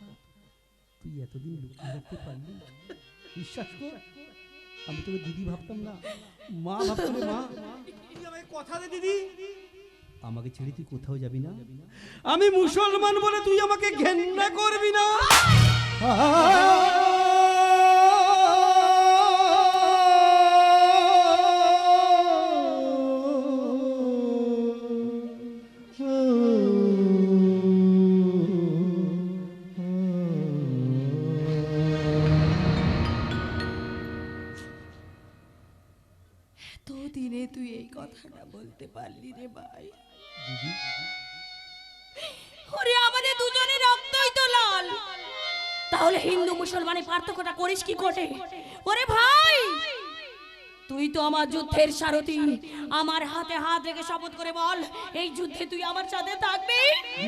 তুই এতদিন লুকিয়ে রাখতে পারলি। বিশ্বাস কর, আমি তোকে দিদি ভাবতাম না, মা ভাবতাম রে। মা তুই আমাকে কথা দে দিদি, আমাকে ছেড়ে তুই কোথাও যাবি না। আমি মুসলমান বলে তুই আমাকে ঘেন্না করবি না। এতদিনে তুই এই কথাটা বলতে পারলি রে ভাই। ওরে আমাদের দুজনের রক্তই তো লাল, তাহলে হিন্দু মুসলমানের পার্থক্যটা করিস কি করে? ওরে ভাই, তুই তো আমার যুদ্ধের সারথি। আমার হাতে হাত রেখে শপথ করে বল, এই যুদ্ধে তুই আমার সাথে থাকবি।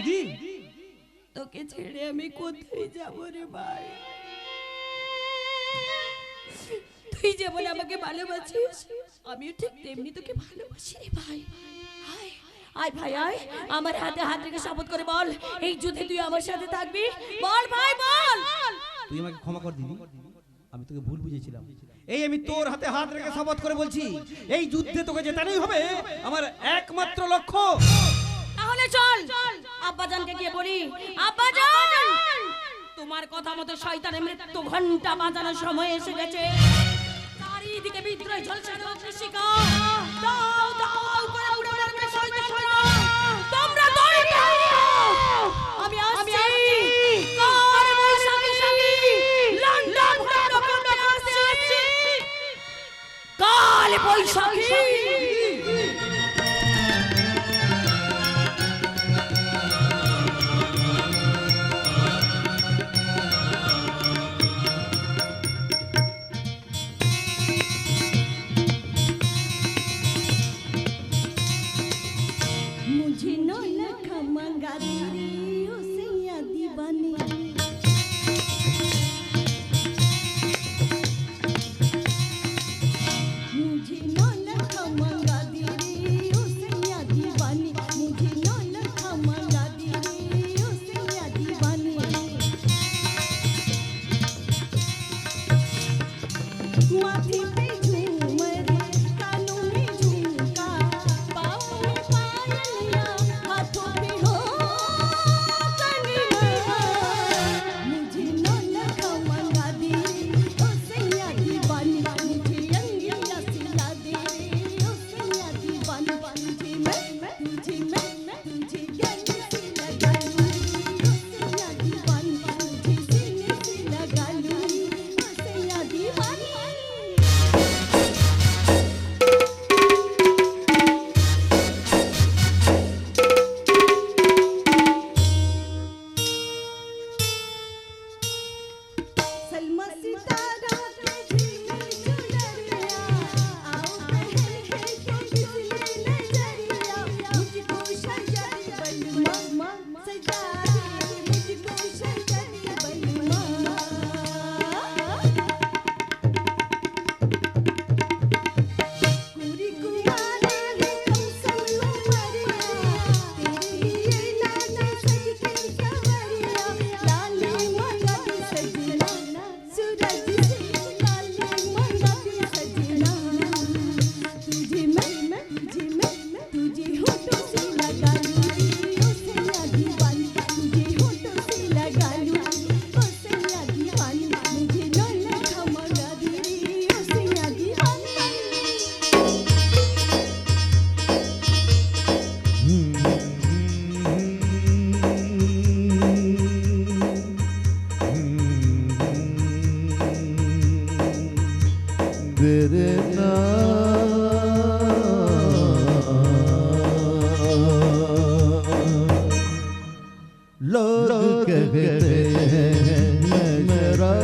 দিদি তোকে ছেড়ে আমি কোথায় যাব রে ভাই? তুই যেমন আমাকে ভালোবাসিস, আমিও ঠিক তেমনি তোকে ভালোবাসি রে ভাই। আয় আয় ভাই আয়, আমার হাতে হাত রেখে শপথ করে বল, এই যুদ্ধে তুই আমার সাথে থাকবি। বল ভাই বল। তুই আমাকে ক্ষমা কর দিদি, আমি তোকে ভুল বুঝেছিলাম। এই আমি তোর হাতে হাত রেখে শপথ করে বলছি, এই যুদ্ধে তোকে জেতানোই হবে আমার একমাত্র লক্ষ্য। তাহলে চল আব্বাজানকে গিয়ে বলি, আব্বাজান তোমার কথা মতো শয়তানের মৃত্যু ঘন্টা বাজানোর সময় এসে গেছে। চারিদিকে বিদ্রোহ চলছে, শিকা দাও দাও করে উড়ে মারবে শয়তানরা। তোমরা দৌড়ে যাও, আমি আসছি। কার বৈশাখী লন্ডন ভণ্ড করতে আসছি। কাল বৈশাখী मुझे नो लखा मंगा तेरी उसिया दीवानी। मुझे नो लखा मंगा तेरी उसिया दीवानी। मुझे नो लखा मंगा तेरी उसिया दीवानी। माथे पे झूमर, कानों में झुमका, पाँव में पायलिया, हाथों पे हो कंगना। मुझे नो लखा मंगा दे ओ सैया दीवानी। मुझे अंगिया सिला दे ओ सैया दीवानी। तुझे मैं तुझे गले से लगा लूं ओ सैया दीवानी। तुझे सीने से लगा लूं ओ सैया दीवानी। सलमा सितारा के झिलमिल चुनरिया, आओ पहन के बिजली नजरिया। लगा लूं रे ओ सैया दीवानी तुझे होठों से लगा लूं ओ सैया दीवानी मुझे नौला खा मंगा दे रे ओ सैया दीवानी तेरे लोग कहते हैं मैं शराबी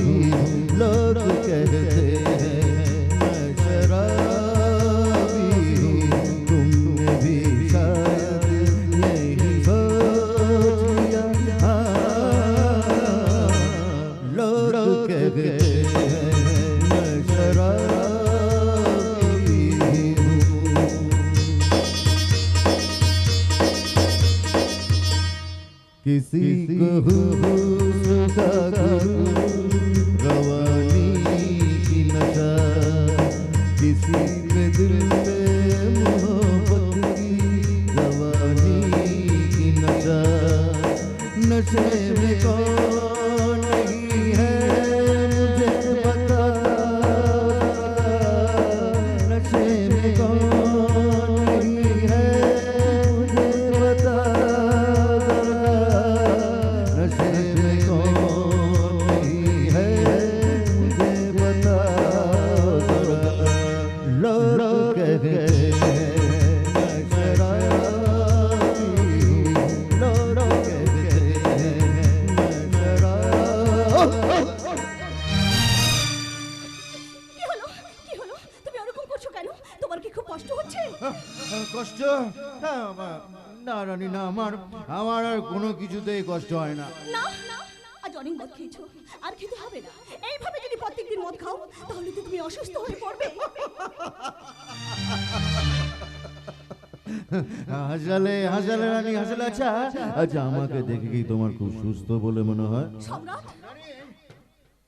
हूँ, लोग कहते हैं मैं शराबी हूँ, तुमने भी शायद यही सोच लिया। हाँ, लोग कहते हैं मैं शराबी हूँ। किसी को हुस्न का रवानी की नशा, किसी के दिल पे मोहब्बत की रवानी की नशा, नशे में कौन नहीं है मुझे बता, नशे में कौन नहीं है मुझे बता, नशे में कौन नहीं है मुझे बता, लोग कहते हैं मैं शराबी हूँ, लोग कहते हैं मैं शराबी। কি হলো কি হলো তুমি এরকম করছো কেন তোমার কি খুব কষ্ট হচ্ছে কষ্ট? না রানী না, আমার আমার আর কোনো কিছুতেই কষ্ট হয় না। না আজ অনেক মদ খেয়েছো আর খেতে হবে না এইভাবে যদি প্রত্যেকদিন মদ খাও তাহলে তো তুমি অসুস্থ হয়ে পড়বে হাসালে হাসালে রানী হাসালে। আচ্ছা আচ্ছা, আমাকে দেখে কি তোমার খুব সুস্থ বলে মনে হয়? সম্রাট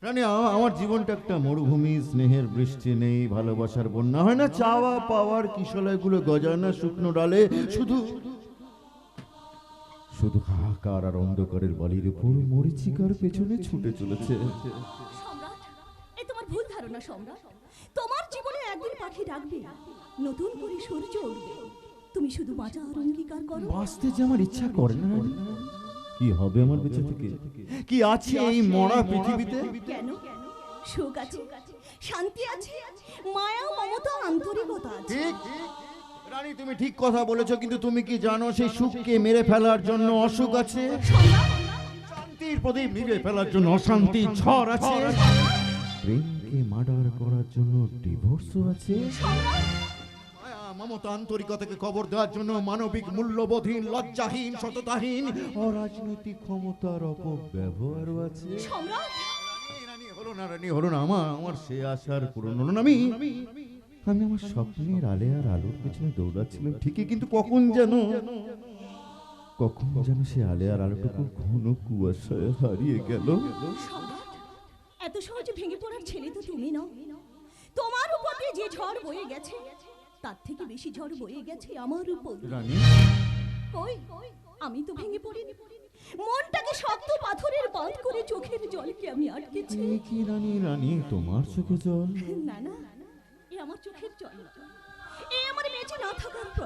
রানী, আমার জীবনটা একটা মরুভূমি, স্নেহের বৃষ্টি নেই, ভালোবাসার বন্যা হয় না, চাওয়া পাওয়ার কিশলয়গুলো গজায় না শুকনো ডালে, শুধু শুধু হাহাকার আর অন্ধকারের বালির উপর মরিচিকার পেছনে ছুটে চলেছে। সম্রাট এ তোমার ভুল ধারণা সম্রাট তোমার জীবনে একদিন পাখি ডাকবে নতুন করে সূর্য উঠবে তুমি শুধু বাঁচার অঙ্গীকার করো বাঁচতে যে আমার ইচ্ছা করে না। কি হবে আমার বেঁচে থেকে? কি আছে এই মরা পৃথিবীতে? কেন সুখ আছে শান্তি আছে মায়া মমতা আন্তরিকতা আছে ঠিক রানী, তুমি ঠিক কথা বলেছো, কিন্তু তুমি কি জানো সেই সুখকে মেরে ফেলার জন্য অসুখ আছে, শান্তির প্রদীপ নিভে ফেলার জন্য অশান্তি ঝড় আছে, প্রেমকে মার্ডার করার জন্য ডিভোর্সও আছে, মায়া মমতা আন্তরিকতাকে কবর দেওয়ার জন্য মানবিক মূল্যবোধহীন লজ্জাহীন সততাহীন অরাজনৈতিক ক্ষমতার অপব্যবহারও আছে। রানী হলো না, রানী হলো না, আমার সে আশার পূরণ হলো না। আমি আমার স্বপ্নের আলে আর আলোর পেছনে দৌড়াচ্ছিলাম ঠিকই, কিন্তু কখন যেন সে আলে আর আলোটুকু ঘন কুয়াশায় হারিয়ে গেল। এত সহজে ভেঙে পড়ার ছেলে তো তুমি নও তোমার উপর দিয়ে যে ঝড় বয়ে গেছে তার থেকে বেশি ঝড় বয়ে গেছে আমার উপর। রানী কই আমি তো ভেঙে পড়িনি মনটাকে শক্ত পাথরের বাঁধ করে চোখের জলকে আমি আটকেছি। কি রানী রানী তোমার চোখে জল? না না এ আমার চোখের জল এ আমার বেঁচে না থাকার